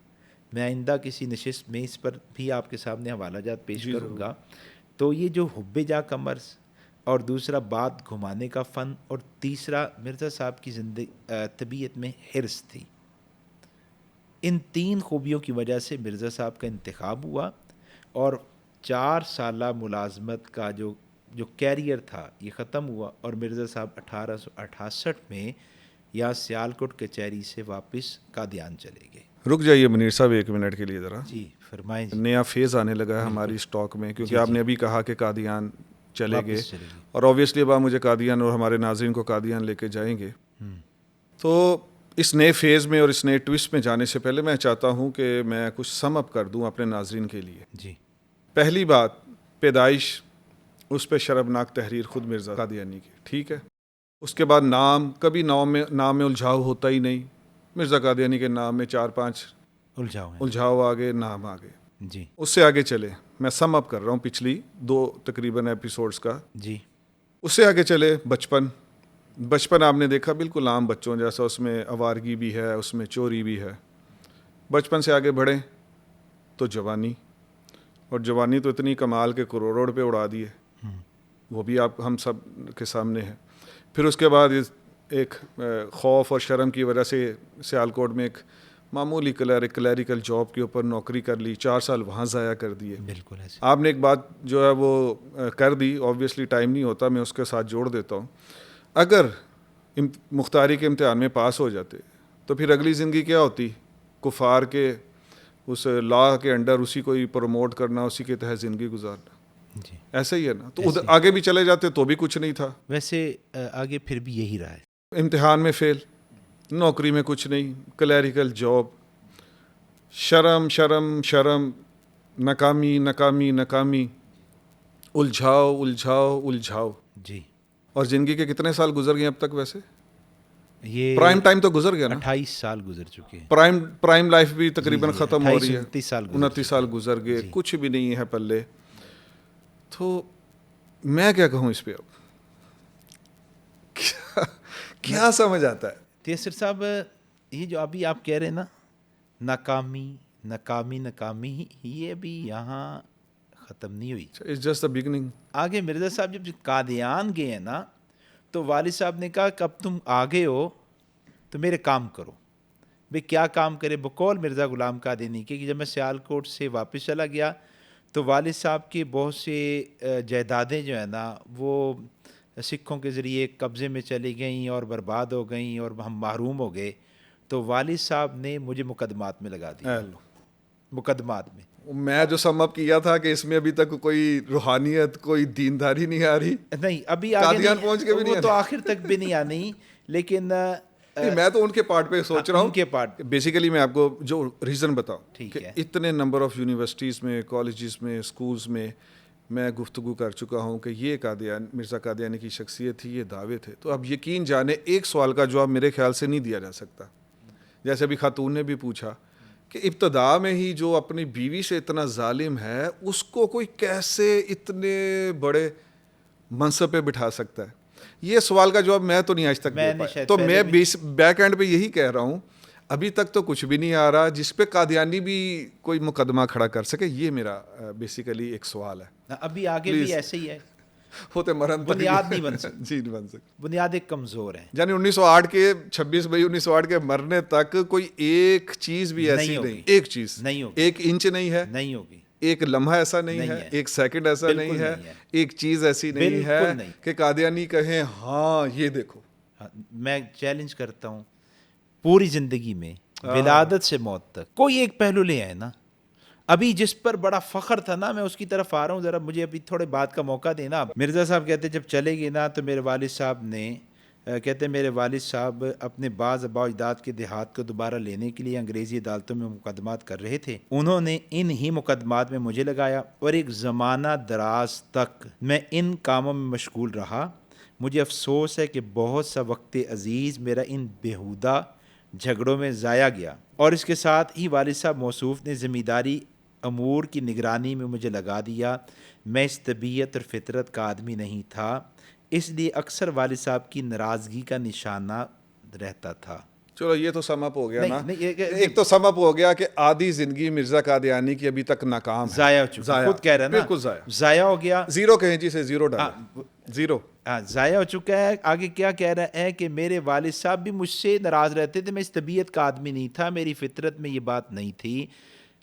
میں آئندہ کسی نشست میں اس پر بھی آپ کے سامنے حوالہ جات پیش کروں گا. تو یہ جو حب جا کا مرض، اور دوسرا بات گھمانے کا فن، اور تیسرا مرزا صاحب کی طبیعت میں حرص تھی. ان تین خوبیوں کی وجہ سے مرزا صاحب کا انتخاب ہوا، اور 4 سالہ ملازمت کا جو کیریئر تھا یہ ختم ہوا، اور مرزا صاحب 1868 میں یا سیالکوٹ کچہری سے واپس قادیان چلے گئے. رک جائیے منیر صاحب 1 منٹ کے لیے ذرا. جی فرمائیں. نیا فیز آنے لگا ہے ہماری اسٹاک میں، کیونکہ آپ نے ابھی کہا کہ قادیان چلے گئے، اور اوبیسلی اب آپ مجھے قادیان اور ہمارے ناظرین کو قادیان لے کے جائیں گے. تو اس نئے فیز میں اور اس نئے ٹوسٹ میں جانے سے پہلے میں چاہتا ہوں کہ میں کچھ سم اپ کر دوں اپنے ناظرین کے لیے. جی. پہلی بات، پیدائش اس پہ شرمناک تحریر خود مرزا قادیانی کی، ٹھیک ہے. اس کے بعد نام، کبھی نام میں الجھاؤ ہوتا ہی نہیں. مرزا قادیانی کے نام میں 4-5 الجھاؤ آگے، نام آگے. جی. اس سے آگے چلے، میں سم اپ کر رہا ہوں پچھلی 2 تقریباً ایپیسوڈز کا. جی. اس سے آگے چلے بچپن آپ نے دیکھا بالکل عام بچوں جیسا، اس میں آوارگی بھی ہے، اس میں چوری بھی ہے. بچپن سے آگے بڑھیں تو جوانی، اور جوانی تو اتنی کمال کے کروڑ روپے اڑا دیے، وہ بھی آپ ہم سب کے سامنے ہے. پھر اس کے بعد ایک خوف اور شرم کی وجہ سے سیالکوٹ میں ایک معمولی کلیریکل جاب کے اوپر نوکری کر لی، 4 سال وہاں ضائع کر دیے. بالکل ایسے. آپ نے ایک بات جو ہے وہ کر دی، آبویسلی ٹائم نہیں ہوتا، میں اس کے ساتھ جوڑ دیتا ہوں. اگر مختاری کے امتحان میں پاس ہو جاتے تو پھر اگلی زندگی کیا ہوتی؟ کفار کے اس لا کے انڈر اسی کو ہی پروموٹ کرنا، اسی کے تحت زندگی گزارنا. جی ایسا ہی ہے نا. تو ادھر آگے بھی چلے جاتے تو بھی کچھ نہیں تھا. ویسے آگے پھر بھی یہی رہا ہے. امتحان میں فیل، نوکری میں کچھ نہیں، کلیریکل جاب، شرم شرم شرم، ناکامی ناکامی ناکامی، الجھاؤ الجھاؤ الجھاؤ. جی. اور زندگی کے کتنے سال گزر گئے اب تک؟ ویسے یہ پرائم ٹائم تو گزر گیا نا. 28 سال گزر چکے ہیں. پرائم لائف بھی تقریباً جی، ختم ہو رہی ہے. 29 سال گزر گئے، جی. کچھ بھی نہیں ہے پلے. تو میں کیا کہوں اس پہ اب؟ کیا سمجھ آتا ہے؟ تیسر صاحب یہ جو ابھی آپ کہہ رہے ہیں نا، ناکامی ناکامی ناکامی، یہ ابھی یہاں ختم نہیں ہوئی. It's just the beginning. آگے مرزا صاحب جب قادیان گئے ہیں نا، تو والد صاحب نے کہا کہ اب تم آگے ہو تو میرے کام کرو. بھئی کیا کام کرے؟ بقول مرزا غلام قادیانی کے کہ جب میں سیالکوٹ سے واپس چلا گیا تو والد صاحب کے بہت سے جائیدادیں جو ہیں نا وہ سکھوں کے ذریعے قبضے میں چلی گئیں اور برباد ہو گئیں اور ہم محروم ہو گئے. تو والد صاحب نے مجھے مقدمات میں لگا دیا. مقدمات میں جو سم اپ کیا تھا کہ اس میں ابھی تک کوئی روحانیت، کوئی دینداری نہیں آ رہی. نہیں، ابھی قادیان پہنچ کے بھی نہیں، وہ تو آخر تک بھی نہیں آنی. لیکن میں تو ان کے پارٹ پہ سوچ رہا ہوں. ان کے پارٹ بیسیکلی میں آپ کو جو ریزن بتاؤں کہ ہے. اتنے نمبر آف یونیورسٹیز میں، کالجز میں، اسکولز میں گفتگو کر چکا ہوں کہ یہ مرزا قادیانی کی شخصیت تھی، یہ دعوے تھے. تو اب یقین جانے ایک سوال کا جواب میرے خیال سے نہیں دیا جا سکتا. جیسے ابھی خاتون نے بھی پوچھا کہ ابتدا میں ہی جو اپنی بیوی سے اتنا ظالم ہے، اس کو کوئی کیسے اتنے بڑے منصب پہ بٹھا سکتا ہے؟ یہ سوال کا جواب میں تو نہیں آج تک دے پایا. تو میں بیک اینڈ پہ یہی کہہ رہا ہوں، ابھی تک تو کچھ بھی نہیں آ رہا جس پہ قادیانی بھی کوئی مقدمہ کھڑا کر سکے. یہ میرا بیسیکلی ایک سوال ہے. ابھی آگے بھی ایسے ہی ہے. ہوتے مرن بنیاد نہیں بن سکتی. جی نہیں بن سکتی. بنیاد ایک کمزور ہے. یعنی 1908 کے 26 مئی 1908 کے مرنے تک کوئی ایک چیز بھی ایسی نہیں، ایک چیز نہیں ہوگی، ایک انچ نہیں ہے، نہیں ہوگی، ایک لمحہ ایسا نہیں ہے، ایک سیکنڈ ایسا نہیں ہے، ایک چیز ایسی نہیں ہے کہ قادیانی کہیں ہاں یہ دیکھو. میں چیلنج کرتا ہوں، پوری زندگی میں ولادت سے موت تک کوئی ایک پہلو لے آئے نا. ابھی جس پر بڑا فخر تھا نا، میں اس کی طرف آ رہا ہوں، ذرا مجھے ابھی تھوڑے بات کا موقع دینا. مرزا صاحب کہتے جب چلے گئے نا تو میرے والد صاحب نے میرے والد صاحب اپنے بعض آباء و اجداد کے دیہات کو دوبارہ لینے کے لیے انگریزی عدالتوں میں مقدمات کر رہے تھے. انہوں نے ان ہی مقدمات میں مجھے لگایا اور ایک زمانہ دراز تک میں ان کاموں میں مشغول رہا. مجھے افسوس ہے کہ بہت سا وقت عزیز میرا ان بیہودہ جھگڑوں میں ضائع گیا. اور اس کے ساتھ ہی والد صاحب موصوف نے زمینداری امور کی نگرانی میں مجھے لگا دیا. میں اس طبیعت اور فطرت کا آدمی نہیں تھا، اس لیے اکثر والد صاحب کی ناراضگی کا نشانہ رہتا تھا. چلو یہ تو سم اپ ہو گیا نا. ایک تو سم اپ ہو گیا کہ آدھی زندگی مرزا قادیانی کی ابھی تک ناکام ہے، ضائع ہو چکی. خود کہہ رہا ہے نا، بالکل ضائع ہو گیا. زیرو کہیں جی سے زیرو ڈالا، زیرو ضائع ہو چکا ہے. آگے کیا کہہ رہا ہے کہ میرے والد صاحب بھی مجھ سے ناراض رہتے تھے. میں اس طبیعت کا آدمی نہیں تھا، میری فطرت میں یہ بات نہیں تھی.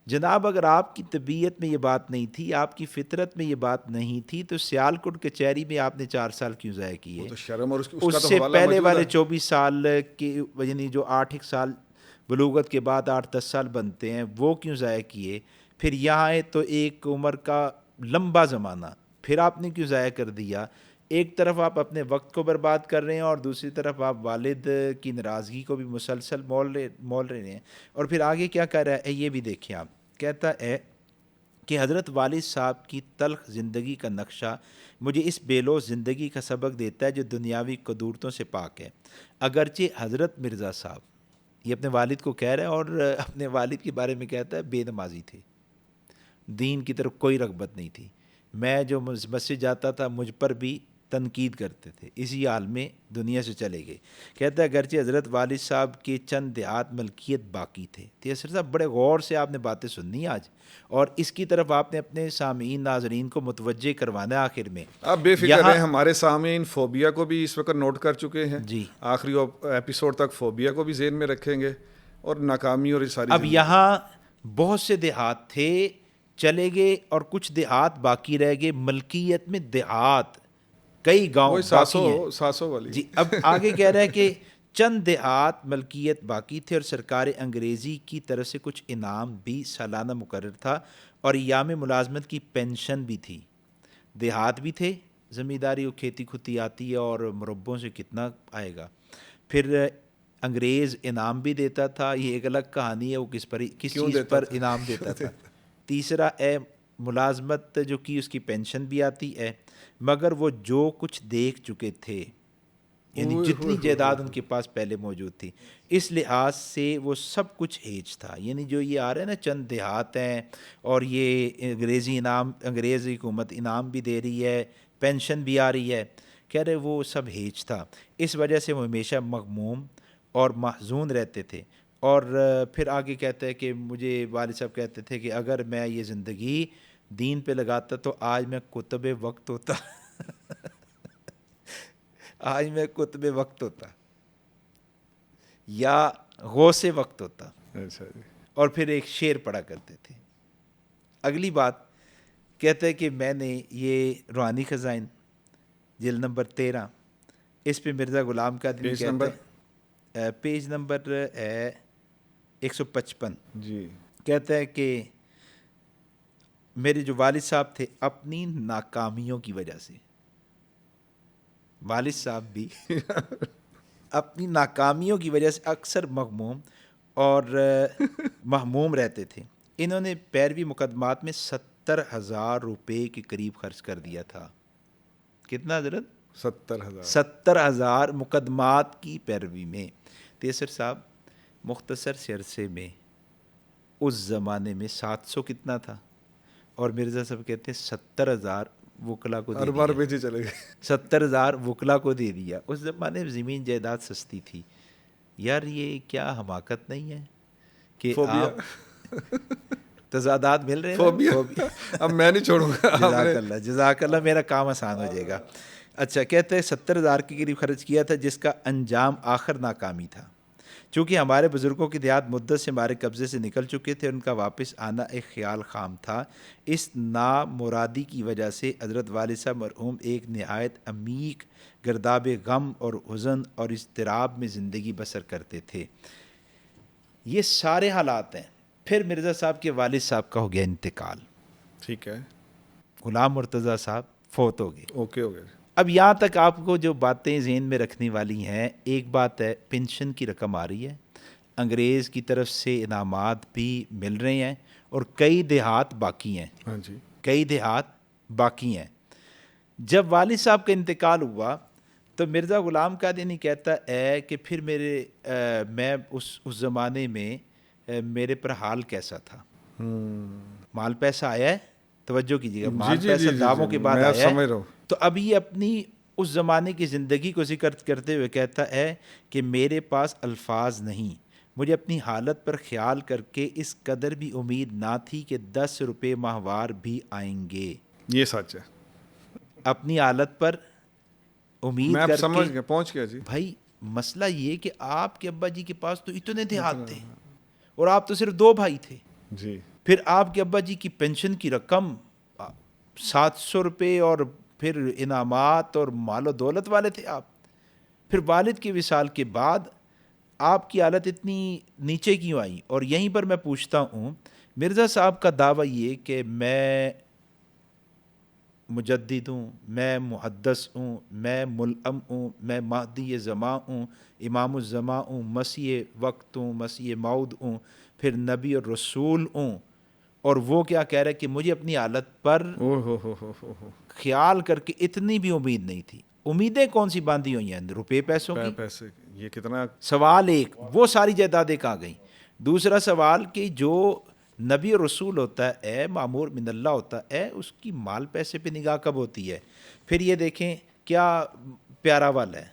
جناب اگر آپ کی طبیعت میں یہ بات نہیں تھی، آپ کی فطرت میں یہ بات نہیں تھی، تو سیالکوٹ کچہری میں آپ نے 4 سال کیوں ضائع کیے؟ اس سے پہلے والے 24 سال کے، یعنی جو 8 سال بلوغت کے بعد 8-10 سال بنتے ہیں، وہ کیوں ضائع کیے؟ پھر یہاں آئے تو ایک عمر کا لمبا زمانہ پھر آپ نے کیوں ضائع کر دیا؟ ایک طرف آپ اپنے وقت کو برباد کر رہے ہیں اور دوسری طرف آپ والد کی ناراضگی کو بھی مسلسل مول رہے ہیں. اور پھر آگے کیا کہہ رہا ہے یہ بھی دیکھیں آپ. کہتا ہے کہ حضرت والد صاحب کی تلخ زندگی کا نقشہ مجھے اس بے لوث زندگی کا سبق دیتا ہے جو دنیاوی قدورتوں سے پاک ہے. اگرچہ حضرت مرزا صاحب یہ اپنے والد کو کہہ رہا ہے اور اپنے والد کے بارے میں کہتا ہے بے نمازی تھے، دین کی طرف کوئی رغبت نہیں تھی. میں جو مسجد جاتا تھا مجھ پر بھی تنقید کرتے تھے، اسی حال میں دنیا سے چلے گئے. کہتا ہے اگرچہ حضرت والد صاحب کے چند دیہات ملکیت باقی تھے. تیسر صاحب بڑے غور سے آپ نے باتیں سننی آج، اور اس کی طرف آپ نے اپنے سامعین ناظرین کو متوجہ کروانا ہے. آخر میں آپ بے فکر ہیں، ہمارے سامعین فوبیا کو بھی اس وقت نوٹ کر چکے ہیں. جی، آخری ایپیسوڈ تک فوبیا کو بھی ذہن میں رکھیں گے اور ناکامی اور ساری. اب یہاں بہت سے دیہات تھے، چلے گئے، اور کچھ دیہات باقی رہ گئے. ملکیت میں دیہات کئی گاؤں باقی ہیں. 700 والی. جی اب آگے کہہ رہا ہے کہ چند دیہات ملکیت باقی تھے اور سرکار انگریزی کی طرف سے کچھ انعام بھی سالانہ مقرر تھا اور ایام ملازمت کی پینشن بھی تھی۔ دیہات بھی تھے، زمینداری اور کھیتی کھتی آتی ہے اور مربوں سے کتنا آئے گا۔ پھر انگریز انعام بھی دیتا تھا، یہ ایک الگ کہانی ہے وہ کس چیز پر انعام دیتا تھا۔ تیسرا ملازمت جو کی اس کی پینشن بھی آتی ہے، مگر وہ جو کچھ دیکھ چکے تھے، یعنی جتنی جائیداد ان کے پاس پہلے موجود تھی، اس لحاظ سے وہ سب کچھ ہیج تھا۔ یعنی جو یہ آ رہے ہیں نا چند دیہات ہیں اور یہ انگریزی حکومت انعام بھی دے رہی ہے، پینشن بھی آ رہی ہے، کہہ رہے وہ سب ہیج تھا۔ اس وجہ سے وہ ہمیشہ مغموم اور محزون رہتے تھے۔ اور پھر آگے کہتے ہیں کہ مجھے والد صاحب کہتے تھے کہ اگر میں یہ زندگی دین پہ لگاتا تو آج میں کتب وقت ہوتا آج میں کتب وقت ہوتا یا غوث وقت ہوتا۔ اور پھر ایک شعر پڑھا کرتے تھے۔ اگلی بات کہتے ہیں کہ میں نے یہ روحانی خزائن جلد نمبر 13، اس پہ مرزا غلام قادری کہتے ہیں، پیج نمبر ہے 155 جی، کہتا ہے کہ میرے جو والد صاحب تھے اپنی ناکامیوں کی وجہ سے، والد صاحب بھی اپنی ناکامیوں کی وجہ سے اکثر مغموم اور مہموم رہتے تھے۔ انہوں نے پیروی مقدمات میں 70,000 روپے کے قریب خرچ کر دیا تھا۔ کتنا حضرت؟ 70,000 مقدمات کی پیروی میں۔ تیسر صاحب مختصر سے عرصے میں اس زمانے میں 700 کتنا تھا، اور مرزا صاحب کہتے ہیں 70,000 وکلا کو دے دیا، 70,000 وکلا کو دے دیا۔ اس زمانے میں زمین جائیداد سستی تھی۔ یار یہ کیا حماقت نہیں ہے کہ آپ تضادات مل رہے ہیں؟ اب میں نہیں چھوڑوں گا۔ جزاک اللہ، میرا کام آسان ہو جائے گا۔ اچھا، کہتے ہیں 70,000 کے قریب خرچ کیا تھا، جس کا انجام آخر ناکامی تھا۔ چونکہ ہمارے بزرگوں کی دیہات مدت سے ہمارے قبضے سے نکل چکے تھے، ان کا واپس آنا ایک خیال خام تھا۔ اس نامرادی کی وجہ سے حضرت والد صاحب مرحوم ایک نہایت عمیق گرداب غم اور حزن اور اضطراب میں زندگی بسر کرتے تھے۔ یہ سارے حالات ہیں۔ پھر مرزا صاحب کے والد صاحب کا ہو گیا انتقال، ٹھیک ہے، غلام مرتضیٰ صاحب فوت ہو گئے۔ اوکے ہو گئے۔ اب یہاں تک آپ کو جو باتیں ذہن میں رکھنے والی ہیں، ایک بات ہے پینشن کی رقم آ رہی ہے، انگریز کی طرف سے انعامات بھی مل رہے ہیں، اور کئی دیہات باقی ہیں۔ ہاں جی، کئی دیہات باقی ہیں۔ جب والد صاحب کا انتقال ہوا تو مرزا غلام قادری کہتا ہے کہ پھر میں اس زمانے میں میرے پر حال کیسا تھا۔ مال پیسہ آیا ہے، توجہ کیجیے گا، مال پیسہ دعووں کے بعد آیا ہے۔ تو اب یہ اپنی اس زمانے کی زندگی کو ذکر کرتے ہوئے کہتا ہے کہ میرے پاس الفاظ نہیں، مجھے اپنی حالت پر خیال کر کے اس قدر بھی امید نہ تھی کہ 10 روپے ماہوار بھی آئیں گے۔ یہ سچ ہے۔ اپنی حالت پر امید کر کے، سمجھ گیا، پہنچ گیا جی۔ بھائی مسئلہ یہ کہ آپ کے ابا جی کے پاس تو اتنے دیہات تھے اور آپ تو صرف 2 بھائی تھے جی، پھر آپ کے ابا جی کی پینشن کی رقم 700 روپے اور پھر انعامات اور مال و دولت والے تھے آپ، پھر والد کے وصال کے بعد آپ کی حالت اتنی نیچے کیوں آئی؟ اور یہیں پر میں پوچھتا ہوں، مرزا صاحب کا دعویٰ یہ کہ میں مجدد ہوں، میں محدث ہوں، میں ملعم ہوں، میں مہدی زماں ہوں، امام الزماں ہوں، مسیح وقت ہوں، مسیح موعود ہوں، پھر نبی اور رسول ہوں، اور وہ کیا کہہ رہا ہے کہ مجھے اپنی حالت پر خیال کر کے اتنی بھی امید نہیں تھی۔ امیدیں کون سی باندھی ہوئی ہیں؟ روپے پیسوں کی۔ پیسے، یہ کتنا سوال ایک، وہ ساری جائیدادیں کہاں گئیں؟ دوسرا سوال کہ جو نبی اور رسول ہوتا ہے، مامور من اللہ ہوتا ہے، اس کی مال پیسے پہ نگاہ کب ہوتی ہے؟ پھر یہ دیکھیں کیا پیارا والا ہے،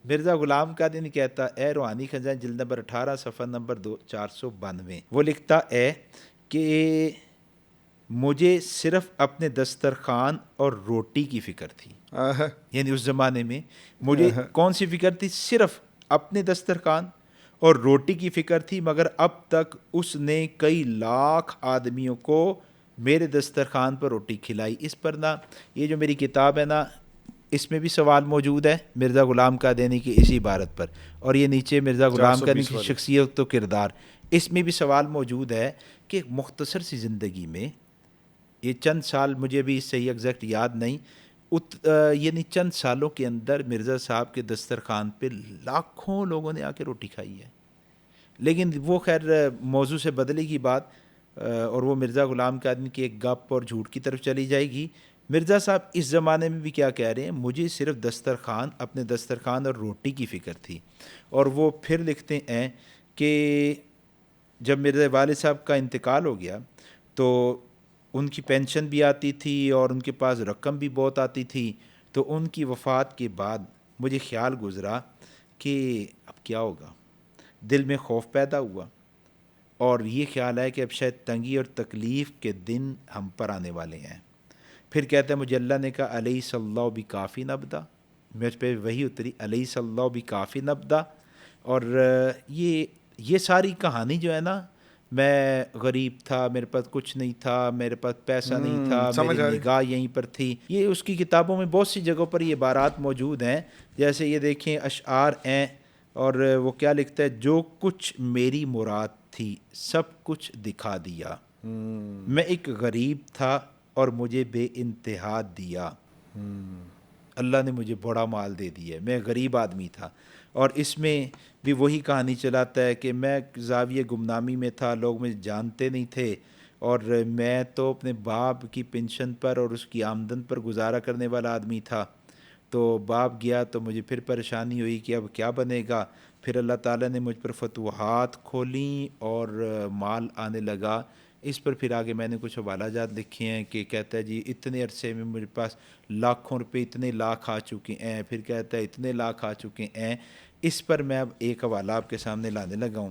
مرزا غلام قادری کہتا ہے، روحانی خزائن جلد نمبر 18 صفحہ نمبر 492، وہ لکھتا ہے کہ مجھے صرف اپنے دسترخوان اور روٹی کی فکر تھی۔ یعنی اس زمانے میں مجھے کون سی فکر تھی؟ صرف اپنے دسترخوان اور روٹی کی فکر تھی، مگر اب تک اس نے کئی لاکھ آدمیوں کو میرے دسترخوان پر روٹی کھلائی۔ اس پر نا یہ جو میری کتاب ہے نا، اس میں بھی سوال موجود ہے مرزا غلام قادیانی کی اسی عبارت پر، اور یہ نیچے مرزا غلام قادیانی کی شخصیت و کردار، اس میں بھی سوال موجود ہے کہ ایک مختصر سی زندگی میں، یہ چند سال مجھے بھی صحیح ایگزیکٹ یاد نہیں، یعنی چند سالوں کے اندر مرزا صاحب کے دسترخوان پہ لاکھوں لوگوں نے آ کے روٹی کھائی ہے. لیکن وہ خیر موضوع سے بدلے گی بات، اور وہ مرزا غلام قادیانی کی ایک گپ اور جھوٹ کی طرف چلی جائے گی. مرزا صاحب اس زمانے میں بھی کیا کہہ رہے ہیں، مجھے صرف دسترخوان، اپنے دسترخوان اور روٹی کی فکر تھی. اور وہ پھر لکھتے ہیں کہ جب میرے والد صاحب کا انتقال ہو گیا تو ان کی پینشن بھی آتی تھی اور ان کے پاس رقم بھی بہت آتی تھی. تو ان کی وفات کے بعد مجھے خیال گزرا کہ اب کیا ہوگا، دل میں خوف پیدا ہوا، اور یہ خیال ہے کہ اب شاید تنگی اور تکلیف کے دن ہم پر آنے والے ہیں. پھر کہتے ہیں مجھے اللہ نے کہا علیہ صلی اللہ بکافی نبدا، مجھ پہ وہی اتری علیہ صلی اللہ بکافی نبدا. اور یہ ساری کہانی جو ہے نا، میں غریب تھا، میرے پاس کچھ نہیں تھا، میرے پاس پیسہ نہیں تھا، میری نگاہ یہیں پر تھی، یہ اس کی کتابوں میں بہت سی جگہوں پر یہ عبارات موجود ہیں. جیسے یہ دیکھیں اشعار ہیں، اور وہ کیا لکھتا ہے، جو کچھ میری مراد تھی سب کچھ دکھا دیا، میں ایک غریب تھا اور مجھے بے انتہا دیا، اللہ نے مجھے بڑا مال دے دیا، میں غریب آدمی تھا. اور اس میں بھی وہی کہانی چلاتا ہے کہ میں زاویہ گمنامی میں تھا، لوگ مجھے جانتے نہیں تھے، اور میں تو اپنے باپ کی پنشن پر اور اس کی آمدن پر گزارا کرنے والا آدمی تھا. تو باپ گیا تو مجھے پھر پریشانی ہوئی کہ اب کیا بنے گا. پھر اللہ تعالیٰ نے مجھ پر فتوحات کھولیں اور مال آنے لگا. اس پر پھر آگے میں نے کچھ حوالہ جات لکھے ہیں کہ کہتا ہے جی اتنے عرصے میں میرے پاس لاکھوں روپے، اتنے لاکھ آ چکے ہیں، پھر کہتا ہے اتنے لاکھ آ چکے ہیں. اس پر میں اب ایک حوالہ آپ کے سامنے لانے لگا ہوں.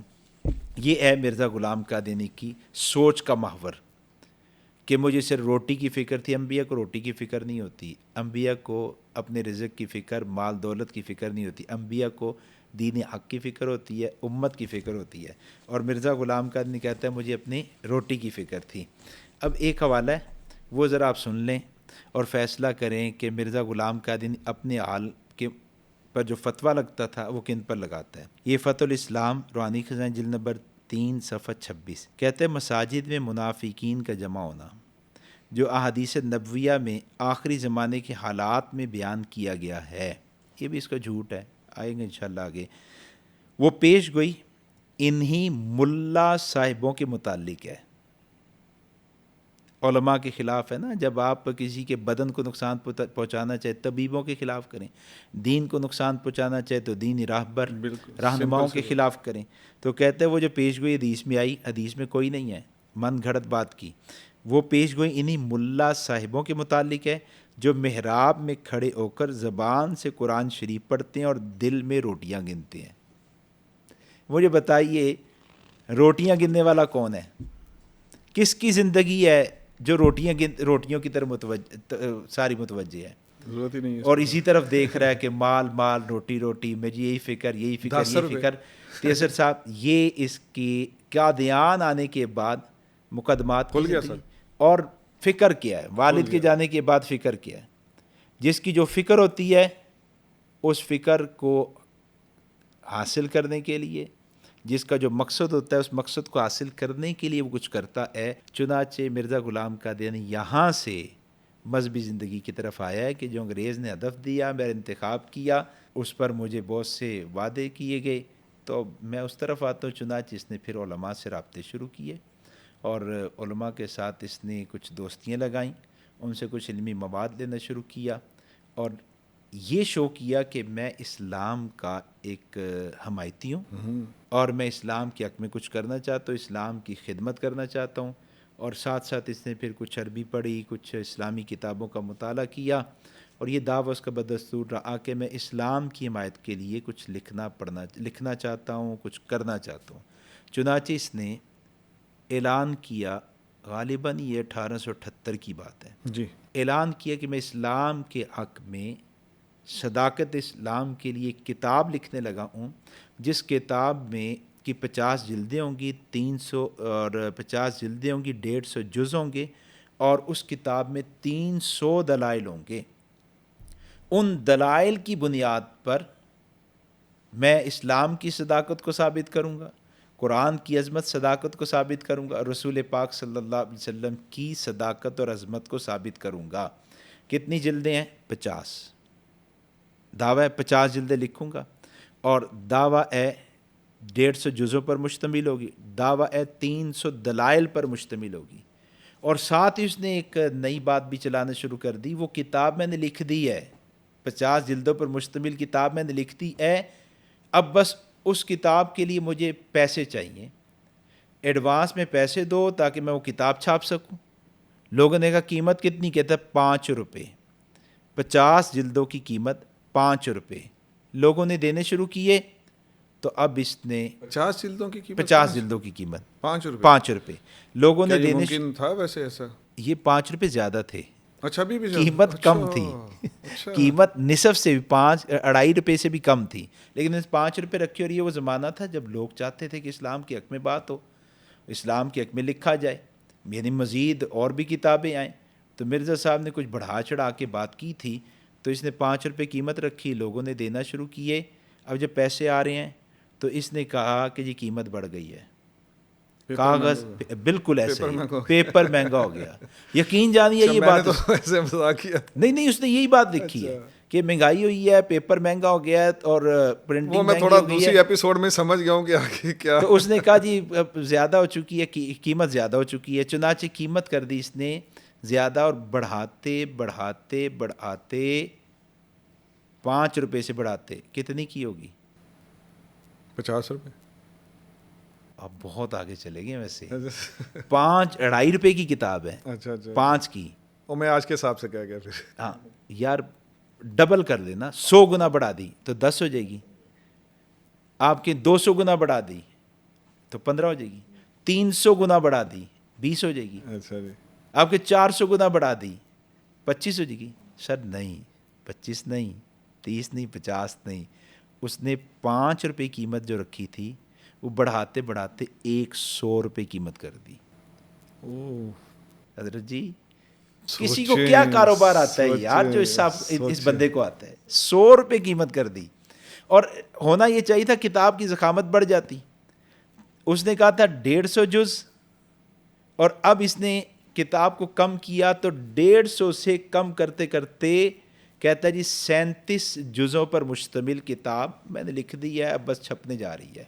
یہ ہے مرزا غلام قادیانی کی سوچ کا محور کہ مجھے صرف روٹی کی فکر تھی. انبیاء کو روٹی کی فکر نہیں ہوتی، انبیاء کو اپنے رزق کی فکر، مال دولت کی فکر نہیں ہوتی، انبیاء کو دین حق کی فکر ہوتی ہے، امت کی فکر ہوتی ہے. اور مرزا غلام قادیانی کہتا ہے مجھے اپنی روٹی کی فکر تھی. اب ایک حوالہ ہے وہ ذرا آپ سن لیں اور فیصلہ کریں کہ مرزا غلام قادیانی اپنے حال کے پر جو فتویٰ لگتا تھا وہ کن پر لگاتا ہے. یہ فتح الاسلام روحانی خزانہ جلد نمبر 3 صفحہ 26 کہتے ہیں مساجد میں منافقین کا جمع ہونا جو احادیث نبویہ میں آخری زمانے کے حالات میں بیان کیا گیا ہے، یہ بھی اس کا جھوٹ ہے، آئیں گے انشاءاللہ آگے. وہ پیش گوئی انہی ملا صاحبوں کے متعلق ہے، علماء کے خلاف ہے نا. جب آپ کسی کے بدن کو نقصان پہنچانا چاہے طبیبوں کے خلاف کریں، دین کو نقصان پہنچانا چاہے تو دینی راہبر رہنماؤں کے خلاف کریں. تو کہتے ہیں وہ جو پیش گوئی حدیث میں آئی، حدیث میں کوئی نہیں ہے، من گھڑت بات کی. وہ پیش گوئی انہی ملا صاحبوں کے متعلق ہے جو محراب میں کھڑے ہو کر زبان سے قرآن شریف پڑھتے ہیں اور دل میں روٹیاں گنتے ہیں. مجھے بتائیے روٹیاں گننے والا کون ہے؟ کس کی زندگی ہے جو روٹیوں کی طرف ساری متوجہ ہے، ضرورت ہی نہیں ہے، اور اسی طرف دیکھ رہا ہے کہ مال مال روٹی روٹی، مجھے یہی فکر یہی فکر. تیسر صاحب یہ اس کی کیا دھیان آنے کے بعد مقدمات کھل گیا سر. اور فکر کیا ہے، والد کے جانے کے بعد فکر کیا ہے. جس کی جو فکر ہوتی ہے اس فکر کو حاصل کرنے کے لیے، جس کا جو مقصد ہوتا ہے اس مقصد کو حاصل کرنے کے لیے وہ کچھ کرتا ہے. چنانچہ مرزا غلام قادیانی یہاں سے مذہبی زندگی کی طرف آیا ہے کہ جو انگریز نے ہدف دیا، میرا انتخاب کیا، اس پر مجھے بہت سے وعدے کیے گئے، تو میں اس طرف آتا ہوں. چنانچہ اس نے پھر علماء سے رابطے شروع کیے اور علماء کے ساتھ اس نے کچھ دوستیاں لگائیں، ان سے کچھ علمی مواد لینا شروع کیا، اور یہ شو کیا کہ میں اسلام کا ایک حمایتی ہوں اور میں اسلام کے حق میں کچھ کرنا چاہتا ہوں، اسلام کی خدمت کرنا چاہتا ہوں. اور ساتھ ساتھ اس نے پھر کچھ عربی پڑھی، کچھ اسلامی کتابوں کا مطالعہ کیا، اور یہ دعویٰ اس کا بدستور رہا کہ میں اسلام کی حمایت کے لیے کچھ لکھنا چاہتا ہوں، کچھ کرنا چاہتا ہوں. چنانچہ اس نے اعلان کیا، غالباً یہ 1878 کی بات ہے جی، اعلان کیا کہ میں اسلام کے حق میں صداقت اسلام کے لیے ایک کتاب لکھنے لگا ہوں، جس کتاب میں کی 50 جلدیں ہوں گی، 300 اور 50 جلدیں ہوں گی، 150 جز ہوں گے، اور اس کتاب میں 300 دلائل ہوں گے. ان دلائل کی بنیاد پر میں اسلام کی صداقت کو ثابت کروں گا، قرآن کی عظمت صداقت کو ثابت کروں گا، رسول پاک صلی اللہ علیہ وسلم کی صداقت اور عظمت کو ثابت کروں گا۔ کتنی جلدیں ہیں؟ 50 دعویٰ ہے، 50 جلدیں لکھوں گا، اور دعویٰ ہے 150 جزوں پر مشتمل ہوگی، دعویٰ ہے 300 دلائل پر مشتمل ہوگی، اور ساتھ ہی اس نے ایک نئی بات بھی چلانا شروع کر دی، وہ کتاب میں نے لکھ دی ہے، 50 جلدوں پر مشتمل کتاب میں نے لکھ دی ہے، اب بس اس کتاب کے لیے مجھے پیسے چاہیے، ایڈوانس میں پیسے دو تاکہ میں وہ کتاب چھاپ سکوں۔ لوگوں نے کہا قیمت کتنی؟ کہتا ہے 5 روپے، 50 جلدوں کی قیمت 5 روپے۔ لوگوں نے دینے شروع کیے تو اب اس نے 50 جلدوں کی قیمت 50 جلدوں کی قیمت 5 روپے 5 روپے لوگوں نے دینے ممکن تھا ویسے ایسا؟ یہ 5 روپے زیادہ تھے، اچھا بھی قیمت کم تھی، قیمت نصف سے بھی 2.5 روپے سے بھی کم تھی، لیکن 5 روپے رکھے، اور یہ وہ زمانہ تھا جب لوگ چاہتے تھے کہ اسلام کے حق میں بات ہو، اسلام کے حق میں لکھا جائے، یعنی مزید اور بھی کتابیں آئیں۔ تو مرزا صاحب نے کچھ بڑھا چڑھا کے بات کی تھی، تو اس نے 5 روپے قیمت رکھی، لوگوں نے دینا شروع کیے۔ اب جب پیسے آ رہے ہیں تو اس نے کہا کہ یہ قیمت بڑھ گئی ہے، کاغذ بالکل ایسے ہی، پیپر مہنگا ہو گیا۔ یقین جانیے یہ بات نہیں، اس نے یہی بات لکھی ہے کہ مہنگائی ہوئی ہے، پیپر مہنگا ہو گیا ہے، اور پرنٹنگ وہ میں تھوڑا دوسری ایپیسوڈ میں سمجھ گیا ہوں کہ آگے کیا۔ تو اس نے کہا جی زیادہ ہو چکی ہے، قیمت زیادہ ہو چکی ہے، چنانچہ قیمت کر دی اس نے زیادہ، اور بڑھاتے بڑھاتے بڑھاتے 5 روپے سے بڑھاتے کتنی کی ہوگی؟ 50 روپے۔ اب بہت آگے چلے گئے ویسے، 2.5 روپے کی کتاب ہے، اچھا اچھا، 5 کی، اور میں آج کے حساب سے کیا گیا پھر؟ ہاں یار ڈبل کر دینا، 100 گنا بڑھا دی تو 10 ہو جائے گی، آپ کے 200 گنا بڑھا دی تو 15 ہو جائے گی، 300 گنا بڑھا دی 20 ہو جائے گی، اچھا جی، آپ کے 400 گنا بڑھا دی 25 ہو جائے گی۔ سر نہیں، 25 نہیں، 30 نہیں، 50 نہیں، اس نے 5 روپے قیمت جو رکھی تھی وہ بڑھاتے بڑھاتے 100 روپے قیمت کر دی۔ حضرت جی کسی کو کیا کاروبار آتا ہے یار جو اس بندے کو آتا ہے، 100 روپے قیمت کر دی، اور ہونا یہ چاہیے تھا کتاب کی ضخامت بڑھ جاتی۔ اس نے کہا تھا 150 جز، اور اب اس نے کتاب کو کم کیا تو 150 سے کم کرتے کرتے کہتا ہے جی 37 جزوں پر مشتمل کتاب میں نے لکھ دی ہے، اب بس چھپنے جا رہی ہے۔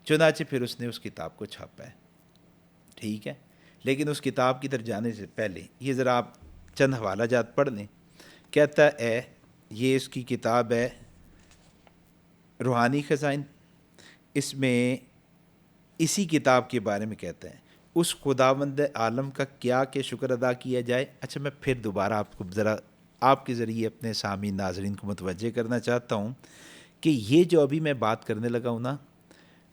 چنانچہ پھر اس نے اس کتاب کو چھاپا ہے، ٹھیک ہے، لیکن اس کتاب کی طرف جانے سے پہلے یہ ذرا آپ چند حوالہ جات پڑھ لیں۔ کہتا ہے یہ اس کی کتاب ہے روحانی خزائن، اس میں اسی کتاب کے بارے میں کہتا ہے اس خداوند عالم کا کیا کہ شکر ادا کیا جائے۔ اچھا میں پھر دوبارہ آپ کو ذرا آپ کے ذریعے اپنے سامعین ناظرین کو متوجہ کرنا چاہتا ہوں کہ یہ جو ابھی میں بات کرنے لگا ہوں نا،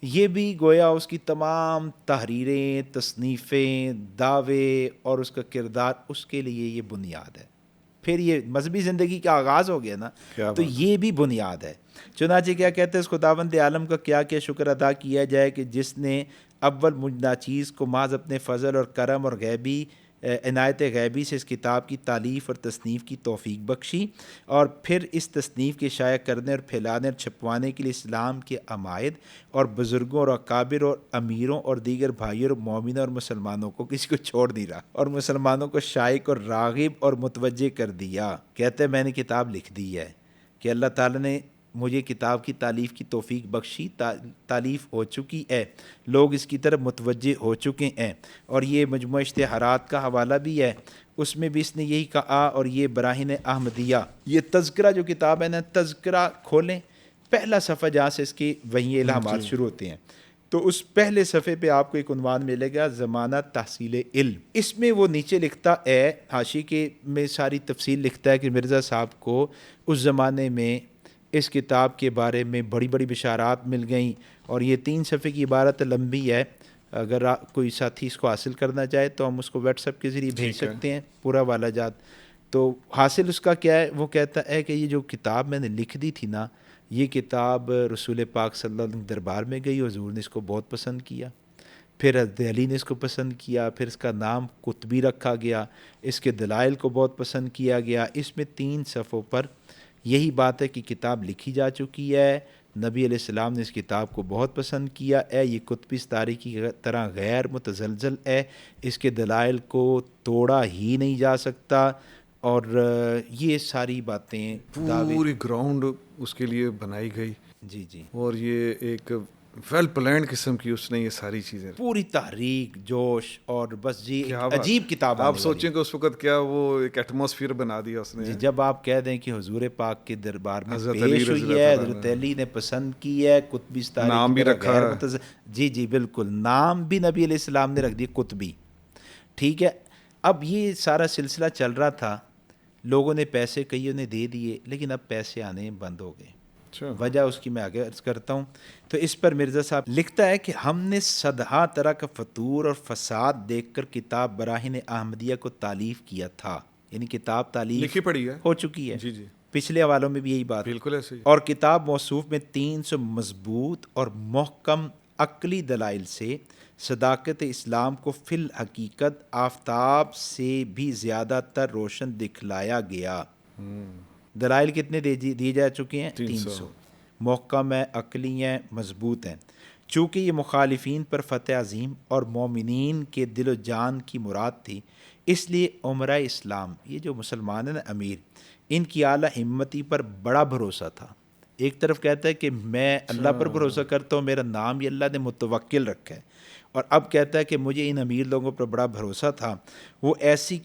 یہ بھی گویا اس کی تمام تحریریں، تصنیفیں، دعوے اور اس کا کردار، اس کے لیے یہ بنیاد ہے۔ پھر یہ مذہبی زندگی کا آغاز ہو گیا نا، تو یہ بھی بنیاد ہے۔ چنانچہ کیا کہتے ہیں اس خداوند عالم کا کیا کہ شکر ادا کیا جائے کہ جس نے اول مجھ ناچیز کو محض اپنے فضل اور کرم اور غیبی عنایت غیبی سے اس کتاب کی تالیف اور تصنیف کی توفیق بخشی، اور پھر اس تصنیف کے شائع کرنے اور پھیلانے اور چھپوانے کے لیے اسلام کے عمائد اور بزرگوں اور اکابر اور امیروں اور دیگر بھائیوں اور مومنوں اور مسلمانوں کو کسی کو چھوڑ نہیں رہا، اور مسلمانوں کو شائق اور راغب اور متوجہ کر دیا۔ کہتے ہیں میں نے کتاب لکھ دی ہے کہ اللہ تعالیٰ نے مجھے کتاب کی تالیف کی توفیق بخشی، تالیف ہو چکی ہے، لوگ اس کی طرف متوجہ ہو چکے ہیں، اور یہ مجموعہ اشتہارات کا حوالہ بھی ہے، اس میں بھی اس نے یہی کہا، اور یہ براہین احمدیہ، یہ تذکرہ جو کتاب ہے نا، تذکرہ کھولیں پہلا صفحہ جہاں سے اس کی وہی الہامات شروع ہوتے ہیں، تو اس پہلے صفحے پہ آپ کو ایک عنوان ملے گا زمانہ تحصیل علم۔ اس میں وہ نیچے لکھتا ہے، حاشی کے میں ساری تفصیل لکھتا ہے کہ مرزا صاحب کو اس زمانے میں اس کتاب کے بارے میں بڑی بڑی بشارات مل گئیں، اور یہ 3 صفحے کی عبارت لمبی ہے، اگر کوئی ساتھی اس کو حاصل کرنا چاہے تو ہم اس کو واٹس ایپ کے ذریعے بھیج سکتے ہیں پورا والا جات۔ تو حاصل اس کا کیا ہے؟ وہ کہتا ہے کہ یہ جو کتاب میں نے لکھ دی تھی نا، یہ کتاب رسول پاک صلی اللہ علیہ وسلم دربار میں گئی، حضور نے اس کو بہت پسند کیا، پھر حضرت علی نے اس کو پسند کیا، پھر اس کا نام قطبی رکھا گیا، اس کے دلائل کو بہت پسند کیا گیا۔ اس میں 3 صفحوں پر یہی بات ہے کہ کتاب لکھی جا چکی ہے، نبی علیہ السلام نے اس کتاب کو بہت پسند کیا ہے، یہ کتبی ستاری کی طرح غیر متزلزل ہے، اس کے دلائل کو توڑا ہی نہیں جا سکتا، اور یہ ساری باتیں پوری گراؤنڈ اس کے لیے بنائی گئی. جی جی، اور یہ ایک ویل پلانڈ قسم کی اس نے یہ ساری چیزیں، پوری تحریک، جوش، اور بس جی کیا ایک بات. عجیب کتاب. آپ سوچیں کہ اس وقت کیا وہ ایک ایٹماسفیئر بنا دیا اس نے. جی، جب آپ کہہ دیں کہ حضور پاک کے دربار میں حضرت علی پیش رضی ہوئی اللہ ہے، تعالیٰ حضرت علی نے پسند کی ہے، قطبی ستاری نام کی بھی طرح رکھا غیر ہے. جی جی بالکل، نام بھی نبی علیہ السلام نے رکھ دی قطبی. ٹھیک ہے، اب یہ سارا سلسلہ چل رہا تھا، لوگوں نے پیسے کئیوں نے دے دیے، لیکن اب پیسے آنے بند ہو گئے. اچھا. وجہ اس کی میں آگے عرض کرتا ہوں. تو اس پر مرزا صاحب لکھتا ہے کہ ہم نے صدہا طرح کا فتور اور فساد دیکھ کر کتاب براہین احمدیہ کو تالیف کیا تھا. یعنی کتاب تالیف لکھی پڑھی ہے، ہو چکی ہے. جی جی پچھلے حوالوں میں بھی یہی بات، بالکل ایسے ہی. اور کتاب موصوف میں 300 مضبوط اور محکم عقلی دلائل سے صداقت اسلام کو فی الحقیقت آفتاب سے بھی زیادہ تر روشن دکھلایا گیا. دلائل کتنے دیے جا چکے ہیں؟ 300. محکم ہیں، عقلی ہیں، مضبوط ہیں. چونکہ یہ مخالفین پر فتح عظیم اور مومنین کے دل و جان کی مراد تھی، اس لیے عمرہ اسلام، یہ جو مسلمان ہیں نا امیر، ان کی اعلیٰ ہمتی پر بڑا بھروسہ تھا. ایک طرف کہتا ہے کہ میں اللہ پر بھروسہ کرتا ہوں، میرا نام یہ اللہ نے متوکل رکھا ہے، اور اب کہتا ہے کہ مجھے ان امیر لوگوں پر بڑا بھروسہ تھا، وہ ایسی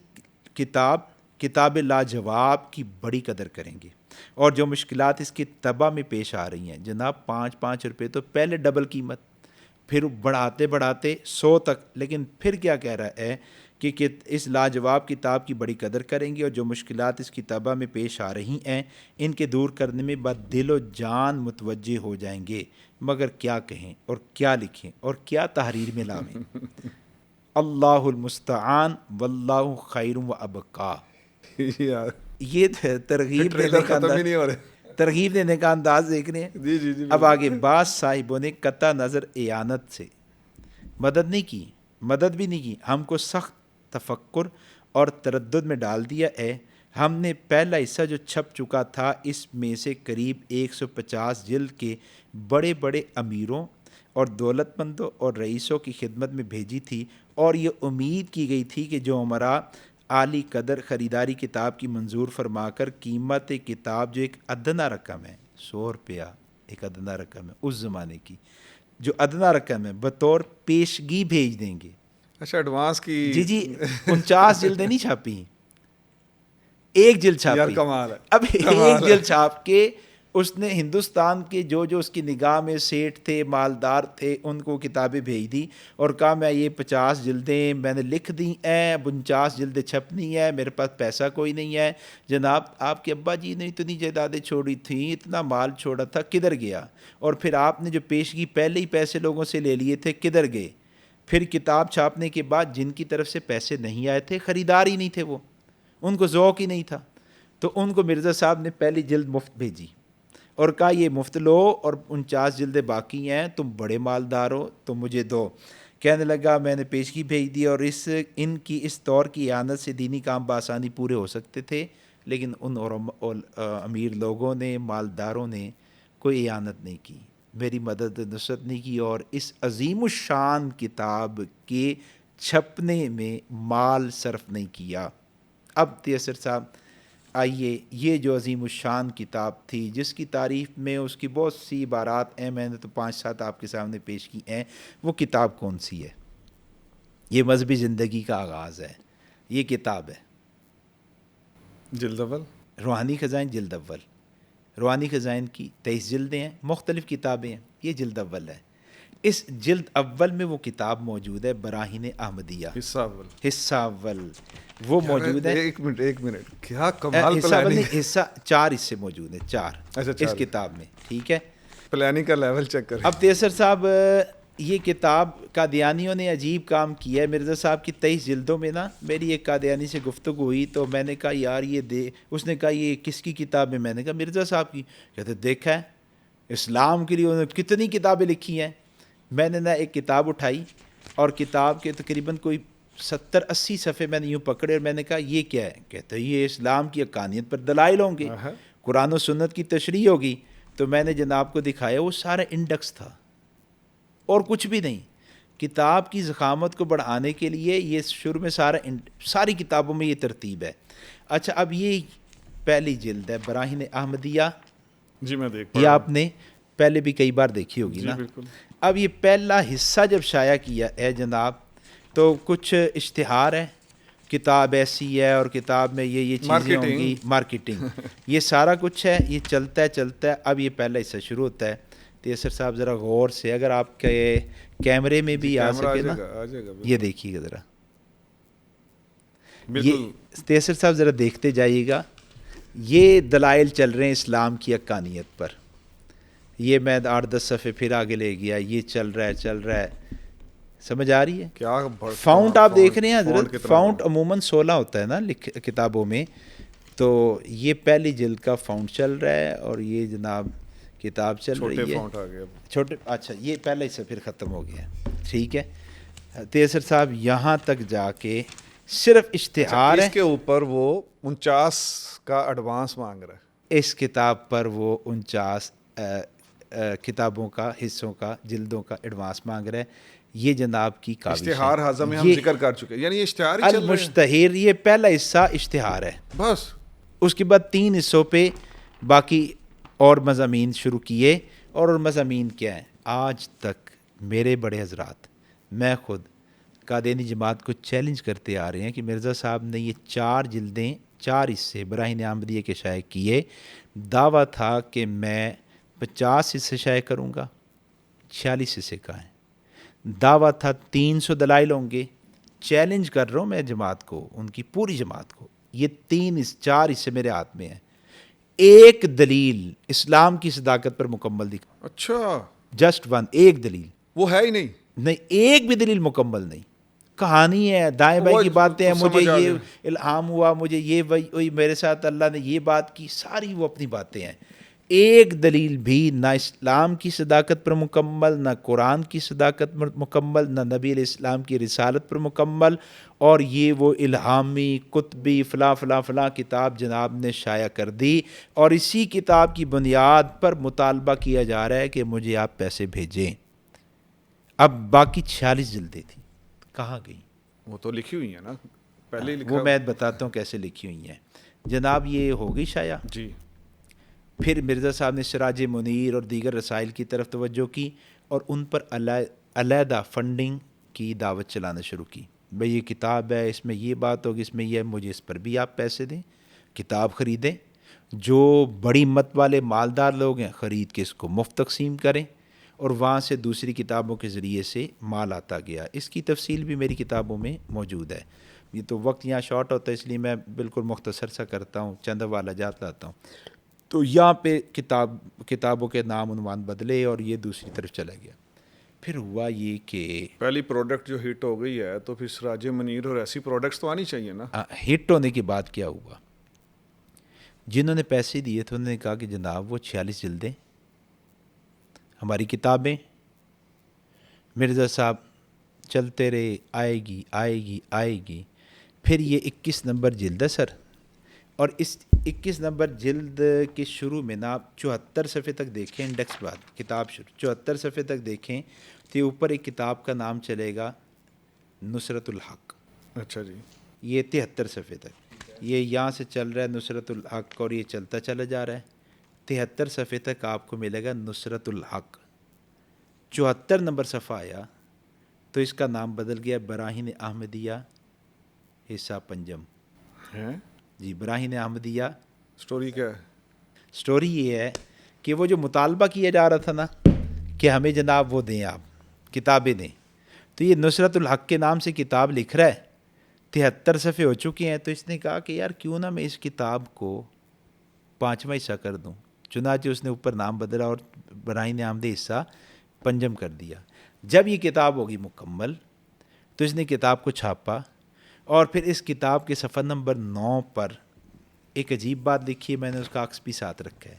کتاب لاجواب کی بڑی قدر کریں گے. اور جو مشکلات اس کی طبع میں پیش آ رہی ہیں، جناب 5 روپے تو پہلے ڈبل قیمت، پھر بڑھاتے 100 تک، لیکن پھر کیا کہہ رہا ہے کہ اس لاجواب کتاب کی بڑی قدر کریں گے، اور جو مشکلات اس کی طبع میں پیش آ رہی ہیں ان کے دور کرنے میں بد دل و جان متوجہ ہو جائیں گے. مگر کیا کہیں اور کیا لکھیں اور کیا تحریر میں لاویں. اللہ المستعان واللہ خیر و ابقا. یہ ترغیب دینے کا ختم ہی نہیں ہو رہے، ترغیب دینے کا انداز دیکھ رہے ہیں. جی جی جی. اب آگے، بعض صاحبوں نے قطع نظر اعانت سے مدد بھی نہیں کی، ہم کو سخت تفکر اور تردد میں ڈال دیا ہے. ہم نے پہلا حصہ جو چھپ چکا تھا، اس میں سے قریب 150 جلد کے بڑے بڑے امیروں اور دولت مندوں اور رئیسوں کی خدمت میں بھیجی تھی، اور یہ امید کی گئی تھی کہ جو ہمارا اعلی قدر خریداری کتاب کی منظور فرما کر قیمت کتاب جو ایک ادنا رقم ہے، 100 روپیہ ایک ادنا رقم ہے اس زمانے کی، جو ادنا رقم ہے بطور پیشگی بھیج دیں گے. اچھا، ایڈوانس کی. جی جی 49 جلدیں نہیں چھاپی، ایک جلد چھاپی. یار کمال ہے. اب ایک جلد چھاپ کے اس نے ہندوستان کے جو اس کی نگاہ میں سیٹھ تھے، مالدار تھے، ان کو کتابیں بھیج دی اور کہا میں یہ 50 جلدیں میں نے لکھ دی ہیں، 49 جلدیں چھپنی ہے، میرے پاس پیسہ کوئی نہیں ہے. جناب آپ کے ابا جی نے اتنی جائیدادیں چھوڑی تھیں، اتنا مال چھوڑا تھا، کدھر گیا؟ اور پھر آپ نے جو پیشگی پہلے ہی پیسے لوگوں سے لے لیے تھے، کدھر گئے؟ پھر کتاب چھاپنے کے بعد جن کی طرف سے پیسے نہیں آئے تھے، خریدار ہی نہیں تھے، وہ ان کو ذوق ہی نہیں تھا، تو ان کو مرزا صاحب نے پہلی جلد مفت بھیجی اور کہا یہ مفت لو اور 49 جلدیں باقی ہیں، تم بڑے مالدار ہو تو مجھے دو. کہنے لگا میں نے پیشگی بھیج دی، اور ان کی اس طور کی اعانت سے دینی کام بآسانی پورے ہو سکتے تھے، لیکن ان امیر لوگوں نے، مالداروں نے کوئی اعانت نہیں کی، میری مدد نصرت نہیں کی، اور اس عظیم الشان کتاب کے چھپنے میں مال صرف نہیں کیا. اب تیسر صاحب آئیے، یہ جو عظیم الشان کتاب تھی جس کی تعریف میں اس کی بہت سی عبارات ہیں، میں نے تو 5-7 آپ کے سامنے پیش کی ہیں، وہ کتاب کون سی ہے؟ یہ مذہبی زندگی کا آغاز ہے، یہ کتاب ہے جلد اول، روحانی خزائن، جلد اول. روحانی خزائن کی 23 جلدیں ہیں، مختلف کتابیں ہیں، یہ جلد اول ہے. اس جلد اول میں وہ کتاب موجود ہے براہین احمدیہ، حصہ اول وہ موجود ہے. ایک منٹ کیا کمال پلاننگ، حصہ 4 حصے موجود ہیں، 4 اس کتاب میں. ٹھیک ہے، پلاننگ کا لیول چیک کریں. اب تیسر صاحب یہ کتاب قادیانیوں نے عجیب کام کیا ہے. مرزا صاحب کی 23 جلدوں میں نا، میری ایک قادیانی سے گفتگو ہوئی تو میں نے کہا یار یہ دے، اس نے کہا یہ کس کی کتاب ہے؟ میں نے کہا مرزا صاحب کی. کہتے دیکھا ہے اسلام کے لیے انہوں نے کتنی کتابیں لکھی ہیں. میں نے نا ایک کتاب اٹھائی اور کتاب کے تقریباً کوئی 70-80 صفحے میں نے یوں پکڑے اور میں نے کہا یہ کیا ہے؟ کہتے یہ اسلام کی حقانیت پر دلائل ہوں گے. قرآن و سنت کی تشریح ہوگی تو میں نے جناب کو دکھایا وہ سارا انڈیکس تھا اور کچھ بھی نہیں. کتاب کی ضخامت کو بڑھانے کے لیے یہ شروع میں ساری کتابوں میں یہ ترتیب ہے. اچھا اب یہ پہلی جلد ہے براہین احمدیہ. جی میں دیکھ پا یہ رہا ہوں. آپ نے پہلے بھی کئی بار دیکھی ہوگی جی نا. بالکل. اب یہ پہلا حصہ جب شائع کیا ہے جناب تو کچھ اشتہار ہے کتاب ایسی ہے اور کتاب میں یہ چیزیں ہوں گی, مارکیٹنگ یہ سارا کچھ ہے. یہ چلتا ہے. اب یہ پہلا حصہ شروع ہوتا ہے. تیسر صاحب ذرا غور سے اگر آپ کے کیمرے میں بھی آ سکے نا یہ دیکھیے گا ذرا. یہ تیسر صاحب ذرا دیکھتے جائیے گا. یہ دلائل چل رہے ہیں اسلام کی حقانیت پر. یہ میں 8-10 صفحے پھر آگے لے گیا. یہ چل رہا ہے. سمجھ آ رہی ہے؟ کیا فاؤنٹ آپ دیکھ رہے ہیں حضرت. فاؤنٹ عموماً 16 ہوتا ہے نا کتابوں میں. تو یہ پہلی جلد کا فاؤنٹ چل رہا ہے اور یہ جناب کتاب چل رہی ہے چھوٹے. اچھا یہ پہلے سے پھر ختم ہو گیا. ٹھیک ہے. تیسر صاحب یہاں تک جا کے صرف اشتہار ہے. اس کے اوپر وہ 49 کا ایڈوانس مانگ رہا ہے. اس کتاب پر وہ 49 کتابوں کا حصوں کا جلدوں کا ایڈوانس مانگ رہا ہے. یہ جناب کی کاوش ہے. اشتہار حاضر میں ہم ذکر کر چکے. یعنی اشتہار ہی چل رہے ہیں. المشتہر یہ پہلا حصہ اشتہار ہے بس. اس کے بعد 3 حصوں پہ باقی اور مضامین شروع کیے. اور مضامین کیا ہیں؟ آج تک میرے بڑے حضرات میں خود قادیانی جماعت کو چیلنج کرتے آ رہے ہیں کہ مرزا صاحب نے یہ 4 جلدیں 4 حصے براہین احمدیہ کے شائع کیے. دعویٰ تھا کہ میں 50 حصے شائع کروں گا. 46 حصے کا ہے. دعویٰ تھا 300 دلائل ہوں گے. چیلنج کر رہا ہوں میں جماعت کو, ان کی پوری جماعت کو. یہ 4 حصے میرے ہاتھ میں ہیں. ایک دلیل اسلام کی صداقت پر مکمل دکھا. اچھا جسٹ ون. ایک دلیل وہ ہے ہی نہیں. ایک بھی دلیل مکمل نہیں. کہانی ہے, دائیں بائیں کی باتیں ہیں. مجھے یہ الہام ہوا, مجھے یہ وہی میرے ساتھ اللہ نے یہ بات کی, ساری وہ اپنی باتیں ہیں. ایک دلیل بھی نہ اسلام کی صداقت پر مکمل, نہ قرآن کی صداقت پر مکمل, نہ نبی علیہ السلام کی رسالت پر مکمل. اور یہ وہ الہامی قطبی فلاں فلاں فلاں کتاب جناب نے شائع کر دی. اور اسی کتاب کی بنیاد پر مطالبہ کیا جا رہا ہے کہ مجھے آپ پیسے بھیجیں. اب باقی 46 جلدیں تھیں کہاں گئی؟ وہ تو لکھی ہوئی ہیں نا پہلے لکھا. وہ میں بتاتا ہوں کیسے لکھی ہوئی ہیں جناب. یہ ہو گئی شائع. جی. پھر مرزا صاحب نے سراج منیر اور دیگر رسائل کی طرف توجہ کی اور ان پر علیحدہ فنڈنگ کی دعوت چلانا شروع کی. بھئی یہ کتاب ہے, اس میں یہ بات ہوگی, اس میں یہ, مجھے اس پر بھی آپ پیسے دیں, کتاب خریدیں. جو بڑی ہمت والے مالدار لوگ ہیں خرید کے اس کو مفت تقسیم کریں. اور وہاں سے دوسری کتابوں کے ذریعے سے مال آتا گیا. اس کی تفصیل بھی میری کتابوں میں موجود ہے. یہ تو وقت یہاں شارٹ ہوتا ہے اس لیے میں بالکل مختصر سا کرتا ہوں, چند حوالہ جات لاتا ہوں. تو یہاں پہ کتابوں کے نام عنوان بدلے اور یہ دوسری طرف چلا گیا. پھر ہوا یہ کہ پہلی پروڈکٹ جو ہٹ ہو گئی ہے تو پھر سراج منیر اور ایسی پروڈکٹس تو آنی چاہیے نا. ہٹ ہونے کے بعد کیا ہوا, جنہوں نے پیسے دیے تھے انہوں نے کہا کہ جناب وہ 46 جلدیں ہماری کتابیں. مرزا صاحب چلتے رہے, آئے گی. پھر یہ 21 نمبر جلد ہے سر. اور اس 21 نمبر جلد کے شروع میں نا آپ 74 صفحے تک دیکھیں, انڈیکس بعد کتاب شروع 74 صفحے تک دیکھیں تو اوپر ایک کتاب کا نام چلے گا نصرت الحق. اچھا جی. یہ 73 صفحے تک یہ یہاں سے چل رہا ہے نصرت الحق اور یہ چلتا چلا جا رہا ہے. 73 صفحے تک آپ کو ملے گا نصرت الحق. 74 نمبر صفحہ آیا تو اس کا نام بدل گیا براہین احمدیہ حصہ پنجم. جی براہین احمدیہ. سٹوری کیا ہے؟ سٹوری یہ ہے کہ وہ جو مطالبہ کیا جا رہا تھا نا کہ ہمیں جناب وہ دیں, آپ کتابیں دیں, تو یہ نصرت الحق کے نام سے کتاب لکھ رہا ہے. 73 صفحے ہو چکے ہیں. تو اس نے کہا کہ یار کیوں نہ میں اس کتاب کو 5واں حصہ کر دوں. چنانچہ اس نے اوپر نام بدلا اور براہین احمدیہ حصہ پنجم کر دیا. جب یہ کتاب ہوگی مکمل تو اس نے کتاب کو چھاپا اور پھر اس کتاب کے صفحہ نمبر 9 پر ایک عجیب بات لکھی ہے. میں نے اس کا عکس بھی ساتھ رکھا ہے.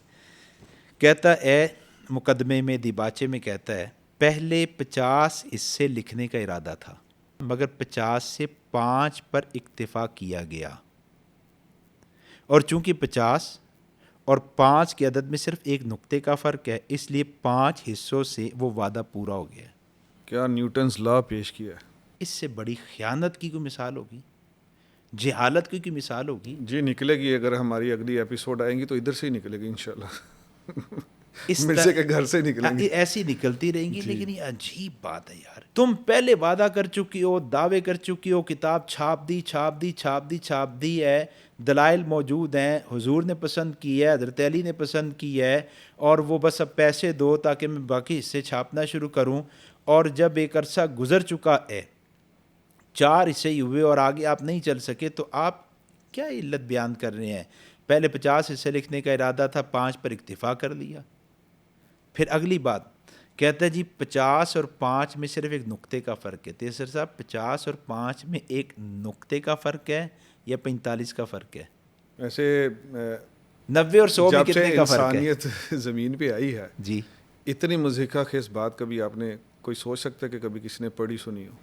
کہتا ہے مقدمے میں دیباچے میں کہتا ہے پہلے 50 حصے لکھنے کا ارادہ تھا مگر 50 سے 5 پر اکتفا کیا گیا. اور چونکہ 50 اور 5 کے عدد میں صرف ایک نقطے کا فرق ہے، اس لیے 5 حصوں سے وہ وعدہ پورا ہو گیا. کیا نیوٹنز لا پیش کیا ہے. اس سے بڑی خیانت کی کوئی مثال ہوگی؟ جہالت کی کوئی مثال ہوگی؟ جی نکلے گی، اگر ہماری اگلی ایپیسوڈ آئیں گی تو ادھر سے ہی نکلے گی انشاءاللہ. مرزے کے گھر سے نکلیں گی. ایسی نکلتی رہیں گی. لیکن یہ عجیب بات ہے یار، تم پہلے وعدہ کر چکی ہو، دعوے کر چکی ہو، کتاب چھاپ دی ہے، دلائل موجود ہیں، حضور نے پسند کی ہے، حضرت علی نے پسند کی ہے، اور وہ بس اب پیسے دو تاکہ میں باقی حصے چھاپنا شروع کروں. اور جب ایک عرصہ گزر چکا ہے، 4 حصے ہی ہوئے اور آگے آپ نہیں چل سکے، تو آپ کیا علت بیان کر رہے ہیں؟ پہلے 50 حصے لکھنے کا ارادہ تھا، 5 پر اکتفا کر لیا. پھر اگلی بات کہتا ہے جی 50 اور 5 میں صرف ایک نقطے کا فرق ہے. تیسر صاحب 50 اور 5 میں ایک نقطے کا فرق ہے یا 45 کا فرق ہے؟ ایسے 90 اور 100 میں کتنے کا فرق ہے؟ انسانیت زمین پہ آئی ہے جی، اتنی مضحکہ خیز بات کبھی آپ نے کوئی سوچ سکتا ہے کہ کبھی کسی نے پڑھی سنی ہو؟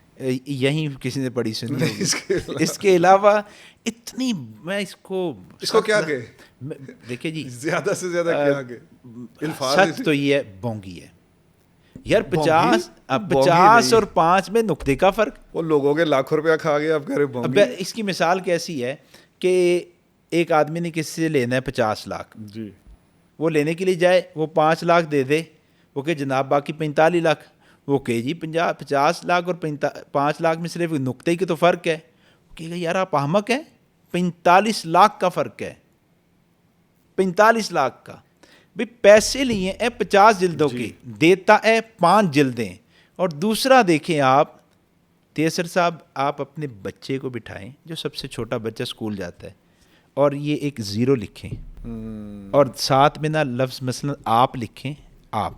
یہیں کسی نے پڑھی سنی ہوگی. اس کے علاوہ اتنی میں اس کو کیا کہ دیکھیں جی، زیادہ سے زیادہ کیا کہ الفاظ سچ تو یہ ہے بونگی ہے یار. 50 اور 5 میں نقطے کا فرق. وہ لوگوں کے لاکھوں روپیہ کھا گیا، آپ کہہ رہے بونگی. اس کی مثال کیسی ہے کہ ایک آدمی نے کسی سے لینا ہے 50 لاکھ، جی وہ لینے کے لیے جائے، وہ 5 لاکھ دے دے، وہ کہ جناب باقی 45 لاکھ. وہ کہ جی 50 لاکھ اور 5 لاکھ میں صرف نقطے کی تو فرق ہے. وہ کہے گا یار آپ احمق ہیں، 45 لاکھ کا فرق ہے، 45 لاکھ کا. بھی پیسے لیے ہیں 50 جلدوں کے، دیتا ہے 5 جلدیں. اور دوسرا دیکھیں آپ تیسر صاحب، آپ اپنے بچے کو بٹھائیں، جو سب سے چھوٹا بچہ اسکول جاتا ہے، اور یہ ایک 0 لکھیں اور ساتھ میں نہ لفظ مثلا آپ لکھیں، آپ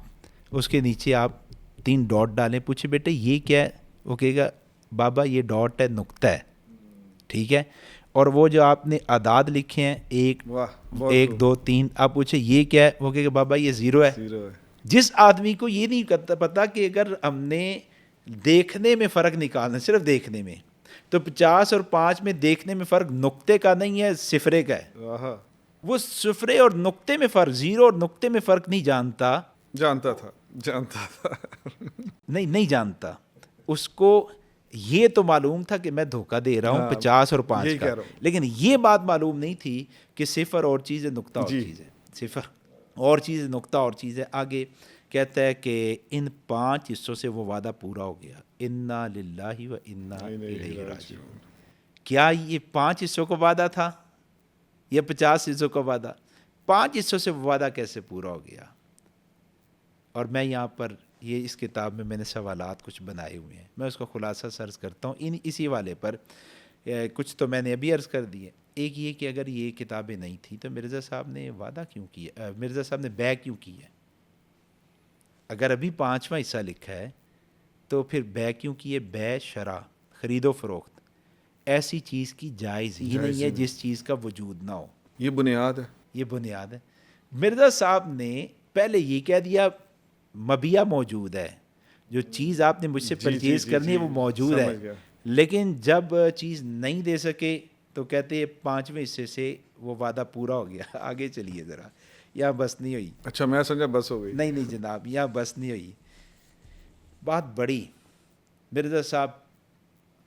اس کے نیچے آپ 3 ڈاٹ ڈالیں. پوچھے بیٹے یہ کیا ہے؟ وہ کہے گا بابا یہ ڈاٹ ہے، نقطہ ہے. ٹھیک ہے. اور وہ جو آپ نے اعداد لکھے ہیں 1 2 3، آپ پوچھے یہ کیا ہے؟ وہ کہے گا بابا یہ 0 ہے. جس آدمی کو یہ نہیں پتا کہ اگر ہم نے دیکھنے میں فرق نکالنا، صرف دیکھنے میں، تو 50 اور 5 میں دیکھنے میں فرق نقطے کا نہیں ہے، صفرے کا ہے. وہ صفرے اور نقطے میں فرق، 0 اور نقطے میں فرق نہیں جانتا تھا نہیں جانتا. اس کو یہ تو معلوم تھا کہ میں دھوکہ دے رہا ہوں 50 اور 5 کا، لیکن یہ بات معلوم نہیں تھی کہ صفر اور چیز ہے، نقطہ اور چیز ہے. صفر اور چیز ہے، نقطہ اور چیز ہے. آگے کہتا ہے کہ ان 5 حصوں سے وہ وعدہ پورا ہو گیا. انا للہ و انا الیہ راجعون. کیا یہ 5 حصوں کا وعدہ تھا یا 50 حصوں کا وعدہ؟ 5 حصوں سے وہ وعدہ کیسے پورا ہو گیا؟ اور میں یہاں پر یہ اس کتاب میں نے سوالات کچھ بنائے ہوئے ہیں، میں اس کا خلاصہ سرچ کرتا ہوں اسی والے پر. کچھ تو میں نے ابھی عرض کر دی ہے. ایک یہ کہ اگر یہ کتابیں نہیں تھیں تو مرزا صاحب نے وعدہ کیوں کیا، مرزا صاحب نے بیع کیوں کی ہے؟ اگر ابھی 5واں حصہ لکھا ہے تو پھر بیع کیوں کی ہے؟ بیع شرع، خرید و فروخت ایسی چیز کی جائز ہی نہیں ہے جس چیز کا وجود نہ ہو. یہ بنیاد ہے، یہ بنیاد ہے. مرزا صاحب نے پہلے یہ کہہ دیا مبیع موجود ہے، جو چیز آپ نے مجھ سے پرچیز کرنی ہے وہ موجود ہے، لیکن جب چیز نہیں دے سکے تو کہتے ہیں 5ویں حصے سے وہ وعدہ پورا ہو گیا. آگے چلیے ذرا، یہاں بس نہیں ہوئی. اچھا میں سمجھا بس ہو گئی. نہیں جناب، یہاں بس نہیں ہوئی. بات بڑی. مرزا صاحب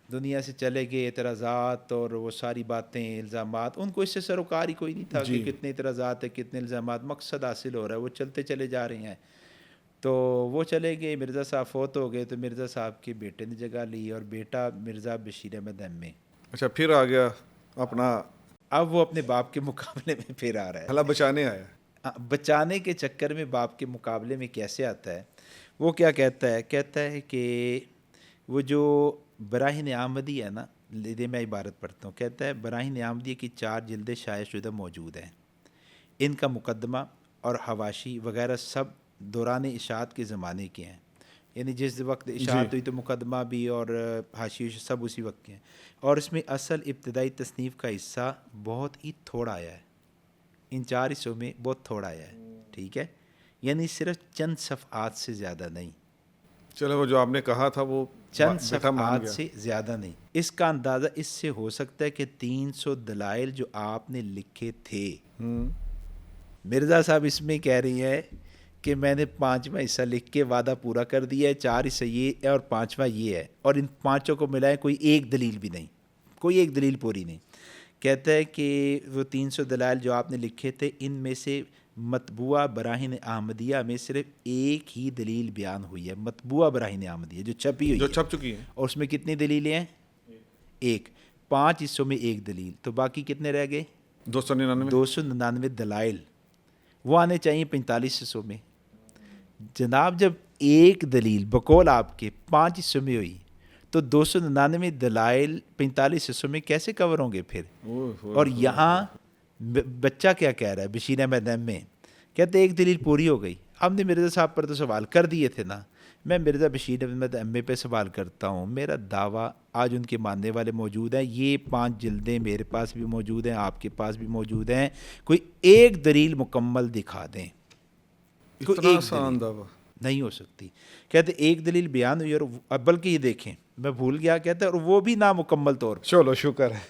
دنیا سے چلے گئے، اعتراضات اور وہ ساری باتیں، الزامات، ان کو اس سے سروکار ہی کوئی نہیں تھا کہ کتنے اعتراضات ہیں، کتنے الزامات. مقصد حاصل ہو رہا ہے، وہ چلتے چلے جا رہے ہیں. تو وہ چلے گئے، مرزا صاحب فوت ہو گئے، تو مرزا صاحب کے بیٹے نے جگہ لی، اور بیٹا مرزا بشیر احمد احمد. اچھا پھر آ گیا اپنا، اب وہ اپنے باپ کے مقابلے میں پھر آ رہا ہے. حالہ بچانے آیا. بچانے کے چکر میں باپ کے مقابلے میں کیسے آتا ہے؟ وہ کیا کہتا ہے؟ کہتا ہے کہ وہ جو براہین آمدی ہے نا، لیدے میں عبارت پڑھتا ہوں. کہتا ہے براہین آمدی کی 4 جلدیں شائع شدہ موجود ہیں. ان کا مقدمہ اور حواشی وغیرہ سب دوران اشاعت کے زمانے کے ہیں، یعنی جس وقت اشاعت ہوئی تو مقدمہ بھی اور حاشی سب اسی وقت کے ہیں. اور اس میں اصل ابتدائی تصنیف کا حصہ بہت ہی تھوڑا آیا ہے، ان 4 حصوں میں بہت تھوڑا آیا ہے. ٹھیک ہے، یعنی صرف چند صفحات سے زیادہ نہیں. چلو وہ جو آپ نے کہا تھا وہ چند صفحات سے زیادہ نہیں. اس کا اندازہ اس سے ہو سکتا ہے کہ 300 دلائل جو آپ نے لکھے تھے مرزا صاحب اس میں کہہ رہی ہیں کہ میں نے 5واں حصہ لکھ کے وعدہ پورا کر دیا ہے، 4 حصہ یہ ہے اور 5واں یہ ہے، اور ان 5 کو ملائے کوئی ایک دلیل بھی نہیں، کوئی ایک دلیل پوری نہیں. کہتا ہے کہ وہ 300 دلائل جو آپ نے لکھے تھے ان میں سے مطبوعہ براہین احمدیہ میں صرف ایک ہی دلیل بیان ہوئی ہے، مطبوعہ براہین احمدیہ جو چھپی ہوئی جو ہے، چھپ چکی ہیں. اور اس میں کتنی دلیلیں ہیں؟ ایک. 5 حصوں میں ایک دلیل، تو باقی کتنے رہ گئے؟ 299. 299 دلائل. وہ آنے چاہیے 45 حصوں میں. جناب جب ایک دلیل بقول آپ کے 5 حصوں میں ہوئی تو 299 دلائل 45 حصوں میں کیسے کور ہوں گے پھر؟ اور یہاں بچہ کیا کہہ رہا ہے بشیر احمد ایم میں، کہتے ایک دلیل پوری ہو گئی. ہم نے مرزا صاحب پر تو سوال کر دیے تھے نا. میں مرزا بشیر احمد ایم پہ سوال کرتا ہوں، میرا دعویٰ آج ان کے ماننے والے موجود ہیں، یہ 5 جلدیں میرے پاس بھی موجود ہیں، آپ کے پاس بھی موجود ہیں، کوئی ایک دلیل مکمل دکھا دیں. اتنا آسان دعویٰ نہیں ہو سکتی. کہتے ایک دلیل بیان ہوئی، اور بلکہ یہ دیکھیں میں بھول گیا، کہتے اور وہ بھی نامکمل طور پر. چلو شکر ہے.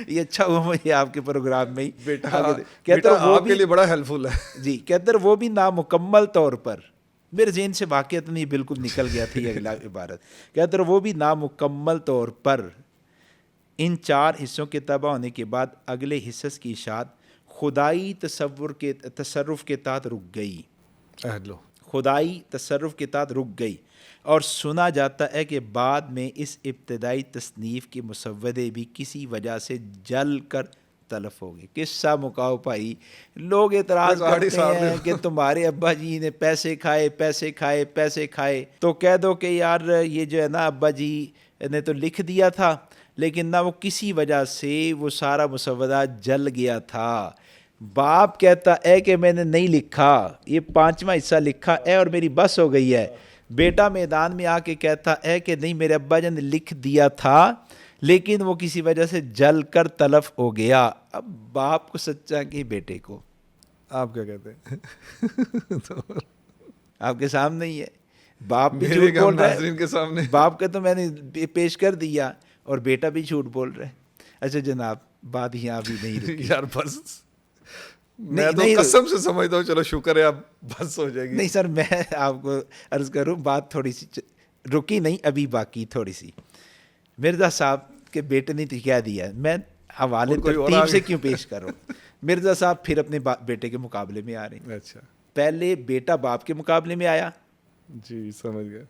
یہ اچھا ہوا مجھے آپ کے پروگرام میں ہی بیٹا آپ کے لیے بڑا ہیلپ فل ہے. جی کہتے وہ بھی نامکمل طور پر. میرے ذہن سے واقعات نہیں بالکل نکل گیا تھا یہ اگلا عبارت. کہتے وہ بھی نامکمل طور پر ان 4 حصوں کے تباہ ہونے کے بعد اگلے حصص کی اشاعت خدائی تصرف کے تحت رک گئی. خدائی تصرف کے تحت رک گئی، اور سنا جاتا ہے کہ بعد میں اس ابتدائی تصنیف کے مسودے بھی کسی وجہ سے جل کر تلف ہو گئے. قصہ مکاؤ بھائی. لوگ اعتراض کرتے ہیں کہ تمہارے ابا جی نے پیسے کھائے، تو کہہ دو کہ یار یہ جو ہے نا ابا جی نے تو لکھ دیا تھا لیکن نہ وہ کسی وجہ سے وہ سارا مسودہ جل گیا تھا. باپ کہتا ہے کہ میں نے نہیں لکھا، یہ 5واں حصہ لکھا ہے اور میری بس ہو گئی ہے. بیٹا میدان میں آ کے کہتا ہے کہ نہیں میرے ابا جی نے لکھ دیا تھا لیکن وہ کسی وجہ سے جل کر تلف ہو گیا. اب باپ کو سچا کہ بیٹے کو آپ کیا کہتے ہیں؟ آپ کے سامنے ہی ہے. باپ بھی جھوٹ بول رہا ہے کے سامنے. باپ کا تو میں نے پیش کر دیا اور بیٹا بھی جھوٹ بول رہا ہے. اچھا جناب بات یہاں بھی نہیں رکی یار بس میں تو قسم سے سمجھتا ہوں چلو شکر ہے اب بس ہو جائے گی. نہیں سر میں آپ کو عرض کروں بات تھوڑی سی رکی نہیں، ابھی باقی تھوڑی سی. مرزا صاحب کے بیٹے نے تو کیا دیا، میں حوالے ترتیب سے کیوں پیش کروں. مرزا صاحب پھر اپنے بیٹے کے مقابلے میں آ رہے ہیں. اچھا پہلے بیٹا باپ کے مقابلے میں آیا، جی سمجھ گیا.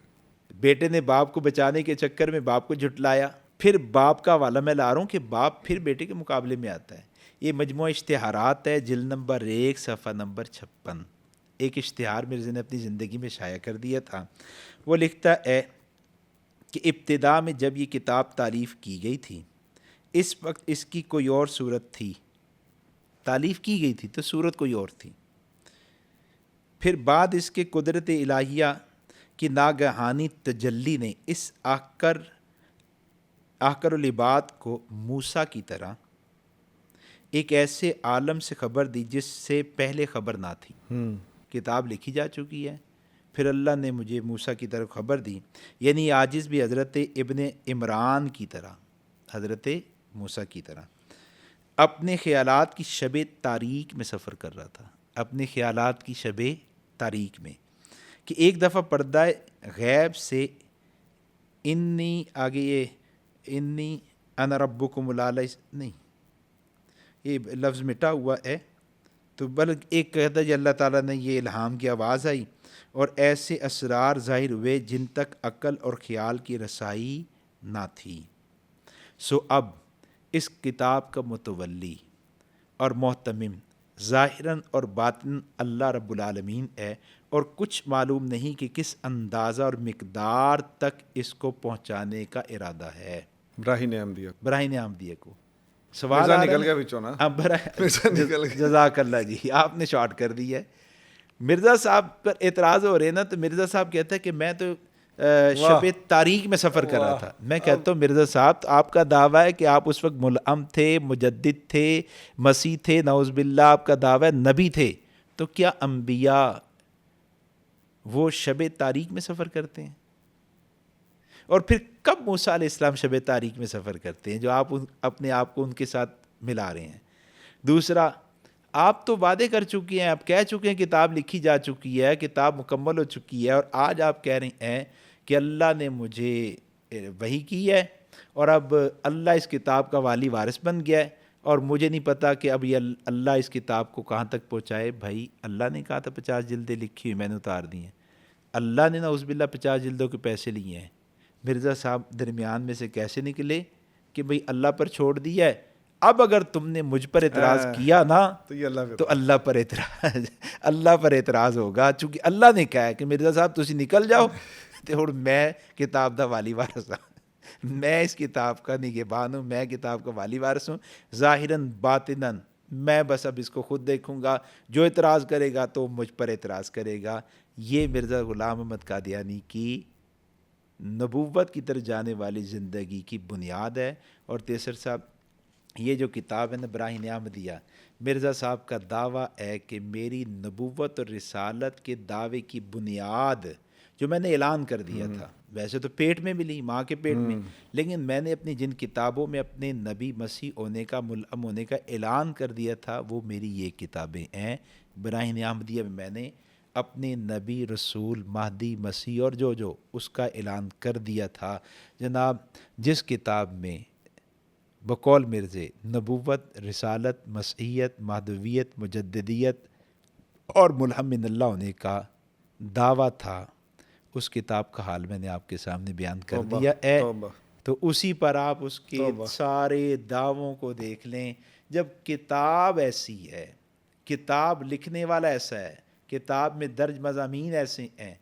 بیٹے نے باپ کو بچانے کے چکر میں باپ کو جھٹلایا. پھر باپ کا حوالہ میں لا رہا ہوں کہ باپ پھر بیٹے کے مقابلے میں آتا ہے. یہ مجموعہ اشتہارات ہے، جلد نمبر 1 صفحہ نمبر 56. ایک اشتہار مرزا نے اپنی زندگی میں شائع کر دیا تھا. وہ لکھتا ہے کہ ابتدا میں جب یہ کتاب تالیف کی گئی تھی اس وقت اس کی کوئی اور صورت تھی. تالیف کی گئی تھی تو صورت کوئی اور تھی. پھر بعد اس کے قدرت الہیہ کی ناگہانی تجلی نے اس آخر العباد کو موسیٰ کی طرح ایک ایسے عالم سے خبر دی جس سے پہلے خبر نہ تھی. کتاب لکھی جا چکی ہے، پھر اللہ نے مجھے موسیٰ کی طرف خبر دی. یعنی عاجز بھی حضرت ابن عمران کی طرح، حضرت موسیٰ کی طرح اپنے خیالات کی شب تاریک میں سفر کر رہا تھا. اپنے خیالات کی شب تاریک میں کہ ایک دفعہ پردہ غیب سے انی آگے یہ انی انا ربکم الاعلی نہیں، یہ لفظ مٹا ہوا ہے تو بلکہ ایک کہتا ہے اللہ تعالیٰ نے یہ الہام کی آواز آئی اور ایسے اسرار ظاہر ہوئے جن تک عقل اور خیال کی رسائی نہ تھی. سو اب اس کتاب کا متولی اور محتمم ظاہراً اور باطن اللہ رب العالمین ہے، اور کچھ معلوم نہیں کہ کس اندازہ اور مقدار تک اس کو پہنچانے کا ارادہ ہے. براہین احمدیہ کو سوال نکل گیا بچوں نا. جزاک اللہ جی آپ نے شارٹ کر دی ہے. مرزا صاحب پر اعتراض ہو رہے نا تو مرزا صاحب کہتا ہے کہ میں تو شب تاریک میں سفر کر رہا تھا. میں کہتا ہوں مرزا صاحب آپ کا دعویٰ ہے کہ آپ اس وقت ملہم تھے، مجدد تھے، مسیح تھے، نعوذ باللہ آپ کا دعویٰ ہے نبی تھے، تو کیا انبیاء وہ شب تاریک میں سفر کرتے ہیں؟ اور پھر کب موسیٰ علیہ السلام شب تاریک میں سفر کرتے ہیں جو آپ اپنے آپ کو ان کے ساتھ ملا رہے ہیں؟ دوسرا آپ تو وعدے کر چکی ہیں, آپ کہہ چکے ہیں کتاب لکھی جا چکی ہے, کتاب مکمل ہو چکی ہے, اور آج آپ کہہ رہی ہیں کہ اللہ نے مجھے وحی کی ہے اور اب اللہ اس کتاب کا والی وارث بن گیا ہے, اور مجھے نہیں پتا کہ اب یہ اللہ اس کتاب کو کہاں تک پہنچائے. بھائی اللہ نے کہا تھا 50 جلدیں لکھی ہوئی میں نے اتار دی ہیں, اللہ نے نعوذ باللہ 50 جلدوں کے پیسے لیے ہیں. مرزا صاحب درمیان میں سے کیسے نکلے کہ بھئی اللہ پر چھوڑ دیا ہے, اب اگر تم نے مجھ پر اعتراض کیا نا تو اللہ پر اعتراض ہوگا, چونکہ اللہ نے کہا ہے کہ مرزا صاحب تسی نکل جاؤ تو اور میں کتاب دا والی وارث ہوں, میں اس کتاب کا نگہبان ہوں, میں کتاب کا والی وارث ہوں, ظاہراً باطناً میں بس اب اس کو خود دیکھوں گا, جو اعتراض کرے گا تو مجھ پر اعتراض کرے گا. یہ مرزا غلام احمد قادیانی کی نبوت کی طرف جانے والی زندگی کی بنیاد ہے. اور تیسر صاحب یہ جو کتاب ہے نا براہین احمدیہ, مرزا صاحب کا دعویٰ ہے کہ میری نبوت اور رسالت کے دعوے کی بنیاد جو میں نے اعلان کر دیا تھا, ویسے تو پیٹ میں ملی, ماں کے پیٹ میں, لیکن میں نے اپنی جن کتابوں میں اپنے نبی مسیح ہونے کا ملعم ہونے کا اعلان کر دیا تھا وہ میری یہ کتابیں ہیں. براہین احمدیہ میں میں نے اپنے نبی رسول مہدی مسیح اور جو اس کا اعلان کر دیا تھا. جناب جس کتاب میں بقول مرزے نبوت, رسالت, مسیحیت, مہدویت, مجددیت اور ملہم من اللہ ہونے کا دعویٰ تھا, اس کتاب کا حال میں نے آپ کے سامنے بیان کر دیا ہے. تو اسی پر آپ اس کے سارے دعووں کو دیکھ لیں. جب کتاب ایسی ہے, کتاب لکھنے والا ایسا ہے, کتاب میں درج مضامین ایسے ہیں,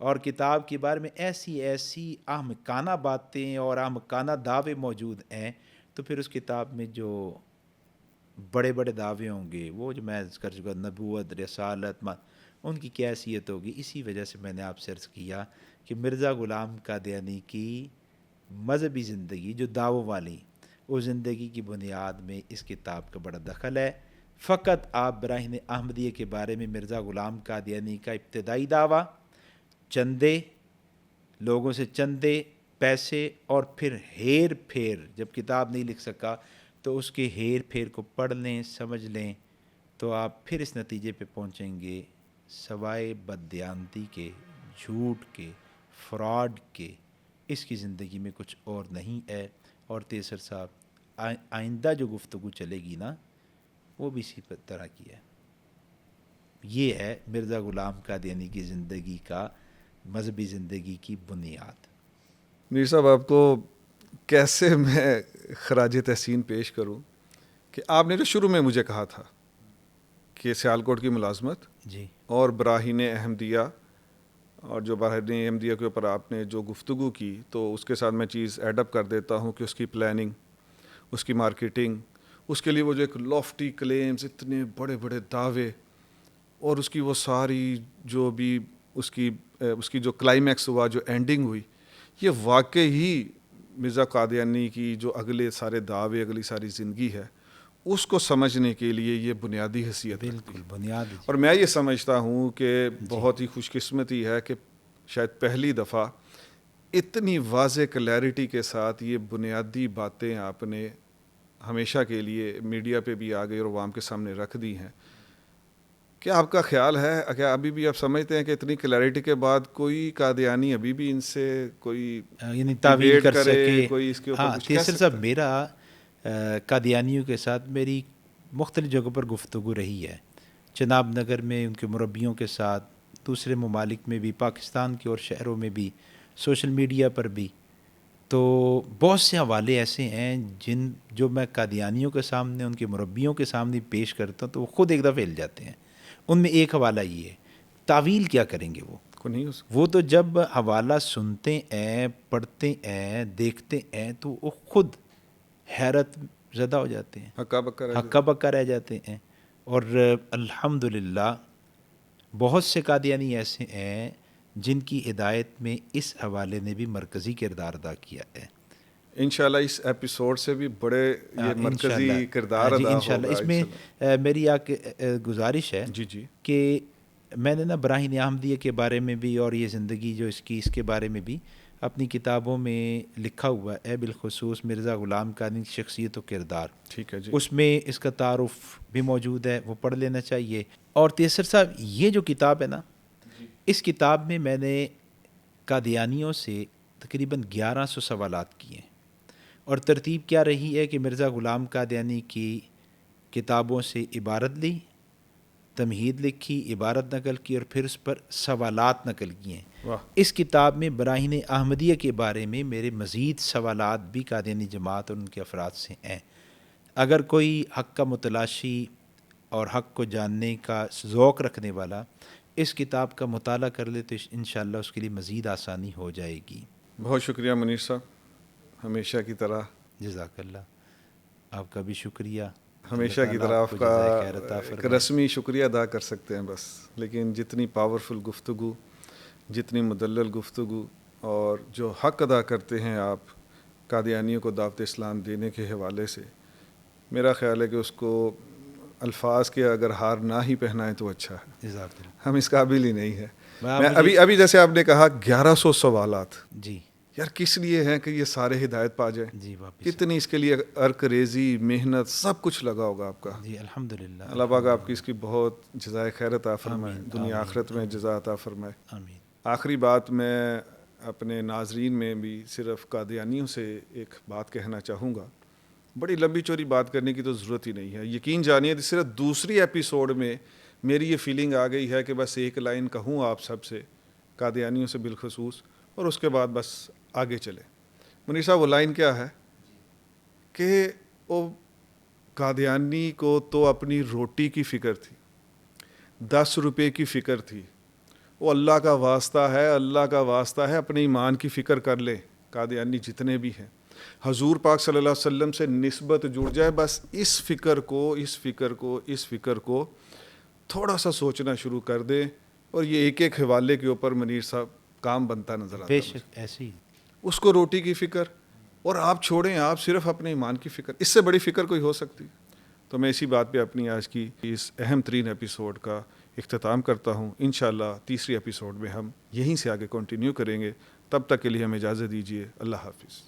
اور کتاب کے بارے میں ایسی ایسی احمقانہ باتیں اور احمقانہ دعوے موجود ہیں, تو پھر اس کتاب میں جو بڑے بڑے دعوے ہوں گے, وہ جو میں کر چکا نبوت, رسالت, ان کی کیا حیثیت ہوگی. اسی وجہ سے میں نے آپ سے عرض کیا کہ مرزا غلام قادیانی کی مذہبی زندگی جو دعووں والی, اس زندگی کی بنیاد میں اس کتاب کا بڑا دخل ہے. فقط آپ براہین احمدیہ کے بارے میں مرزا غلام قادیانی کا ابتدائی دعویٰ, چندے, لوگوں سے چندے, پیسے, اور پھر ہیر پھیر, جب کتاب نہیں لکھ سکا تو اس کے ہیر پھیر کو پڑھ لیں, سمجھ لیں, تو آپ پھر اس نتیجے پہ پہنچیں گے سوائے بددیانتی کے, جھوٹ کے, فراڈ کے, اس کی زندگی میں کچھ اور نہیں ہے. اور تیسر صاحب آئندہ جو گفتگو چلے گی نا وہ بھی اسی طرح کی ہے. یہ ہے مرزا غلام قادیانی کی زندگی کا, مذہبی زندگی کی بنیاد. میر صاحب آپ کو کیسے میں خراج تحسین پیش کروں کہ آپ نے جو شروع میں مجھے کہا تھا کہ سیالکوٹ کی ملازمت جی اور براہین احمدیہ, اور جو براہین احمدیہ کے اوپر آپ نے جو گفتگو کی, تو اس کے ساتھ میں چیز ایڈ اپ کر دیتا ہوں کہ اس کی پلاننگ, اس کی مارکیٹنگ, اس کے لیے وہ جو ایک لافٹی کلیمز, اتنے بڑے بڑے دعوے, اور اس کی وہ ساری جو بھی اس کی جو کلائمیکس ہوا, جو اینڈنگ ہوئی, یہ واقعی مرزا قادیانی کی جو اگلے سارے دعوے, اگلی ساری زندگی ہے, اس کو سمجھنے کے لیے یہ بنیادی حیثیت ہے. بالکل بنیادی. اور میں یہ سمجھتا ہوں کہ بہت ہی خوش قسمتی ہے کہ شاید پہلی دفعہ اتنی واضح کلیئرٹی کے ساتھ یہ بنیادی باتیں آپ نے ہمیشہ کے لیے میڈیا پہ بھی آ گئی اور عوام کے سامنے رکھ دی ہیں. کیا آپ کا خیال ہے, کیا ابھی بھی آپ سمجھتے ہیں کہ اتنی کلیئرٹی کے بعد کوئی قادیانی ابھی بھی ان سے کوئی یعنی تعویل کر سکے؟ کوئی اس کے اوپر کچھ تیسر صاحب, میرا قادیانیوں کے ساتھ میری مختلف جگہوں پر گفتگو رہی ہے, چناب نگر میں ان کے مربیوں کے ساتھ, دوسرے ممالک میں بھی, پاکستان کے اور شہروں میں بھی, سوشل میڈیا پر بھی. تو بہت سے حوالے ایسے ہیں جو میں قادیانیوں کے سامنے, ان کے مربیوں کے سامنے پیش کرتا ہوں تو وہ خود ایک دفعہ ہل جاتے ہیں. ان میں ایک حوالہ یہ ہے, تعویل کیا کریں گے وہ تو جب حوالہ سنتے ہیں, پڑھتے ہیں, دیکھتے ہیں تو وہ خود حیرت زدہ ہو جاتے ہیں, ہکا بکا رہ جاتے ہیں. اور الحمدللہ بہت سے قادیانی ایسے ہیں جن کی ہدایت میں اس حوالے نے بھی مرکزی کردار ادا کیا ہے. انشاءاللہ اس ایپیسوڈ سے بھی بڑے یہ مرکزی کردار ادا ہوگا. انشاءاللہ اس میں میری ایک گزارش ہے کہ میں نے نا براہین احمدیہ کے بارے میں بھی اور یہ زندگی جو اس کے بارے میں بھی اپنی کتابوں میں لکھا ہوا ہے، بالخصوص مرزا غلام قادری کی شخصیت و کردار، ٹھیک ہے جی. اس میں اس کا تعارف بھی موجود ہے، وہ پڑھ لینا چاہیے. اور تیسر صاحب یہ جو کتاب ہے نا، اس کتاب میں میں نے قادیانیوں سے تقریباً 1100 سوالات کیے ہیں، اور ترتیب کیا رہی ہے کہ مرزا غلام قادیانی کی کتابوں سے عبارت لی، تمہید لکھی، عبارت نقل کی، اور پھر اس پر سوالات نقل کیے ہیں. واہ. اس کتاب میں براہین احمدیہ کے بارے میں میرے مزید سوالات بھی قادیانی جماعت اور ان کے افراد سے ہیں. اگر کوئی حق کا متلاشی اور حق کو جاننے کا ذوق رکھنے والا اس کتاب کا مطالعہ کر لے تو انشاءاللہ اس کے لیے مزید آسانی ہو جائے گی. بہت شکریہ منیر صاحب، ہمیشہ کی طرح. جزاک اللہ. آپ کا بھی شکریہ. ہمیشہ کی طرح آپ کا ایک رسمی شکریہ ادا کر سکتے ہیں بس، لیکن جتنی پاورفل گفتگو، جتنی مدلل گفتگو، اور جو حق ادا کرتے ہیں آپ قادیانیوں کو دعوت اسلام دینے کے حوالے سے، میرا خیال ہے کہ اس کو الفاظ کے اگر ہار نہ ہی پہنائیں تو اچھا ہے. جزاک اللہ. ہم اس قابل ہی نہیں ہے. میں ابھی جیسے آپ نے کہا 1100 سوالات، جی یار کس لیے ہیں کہ یہ سارے ہدایت پا جائیں؟ جی واپس کتنی اس کے لیے عرق ریزی، محنت، سب کچھ لگا ہوگا آپ کا. جی الحمدللہ. اللہ پاک آپ کی اس کی بہت جزائے خیر عطا فرمائے، آمین، دنیا آمین، آخرت میں جزا عطا فرمائے. آمین. آخری بات میں اپنے ناظرین میں بھی صرف قادیانیوں سے ایک بات کہنا چاہوں گا. بڑی لمبی چوری بات کرنے کی تو ضرورت ہی نہیں ہے. یقین جانیے صرف دوسری ایپیسوڈ میں میری یہ فیلنگ آ گئی ہے کہ بس ایک لائن کہوں آپ سب سے، قادیانیوں سے بالخصوص، اور اس کے بعد بس آگے چلے. منیر صاحب، وہ لائن کیا ہے کہ وہ قادیانی کو تو اپنی روٹی کی فکر تھی، 10 روپے کی فکر تھی. وہ اللہ کا واسطہ ہے، اللہ کا واسطہ ہے، اپنے ایمان کی فکر کر لے. قادیانی جتنے بھی ہیں، حضور پاک صلی اللہ علیہ وسلم سے نسبت جڑ جائے، بس اس فکر کو تھوڑا سا سوچنا شروع کر دے، اور یہ ایک ایک حوالے کے اوپر منیر صاحب کام بنتا نظر آتا ہے. بے شک ایسے ہی. اس کو روٹی کی فکر، اور آپ چھوڑیں، آپ صرف اپنے ایمان کی فکر. اس سے بڑی فکر کوئی ہو سکتی؟ تو میں اسی بات پہ اپنی آج کی اس اہم ترین ایپیسوڈ کا اختتام کرتا ہوں. انشاءاللہ تیسری ایپیسوڈ میں ہم یہیں سے آگے کنٹینیو کریں گے. تب تک کے لیے ہمیں اجازت دیجیے. اللہ حافظ.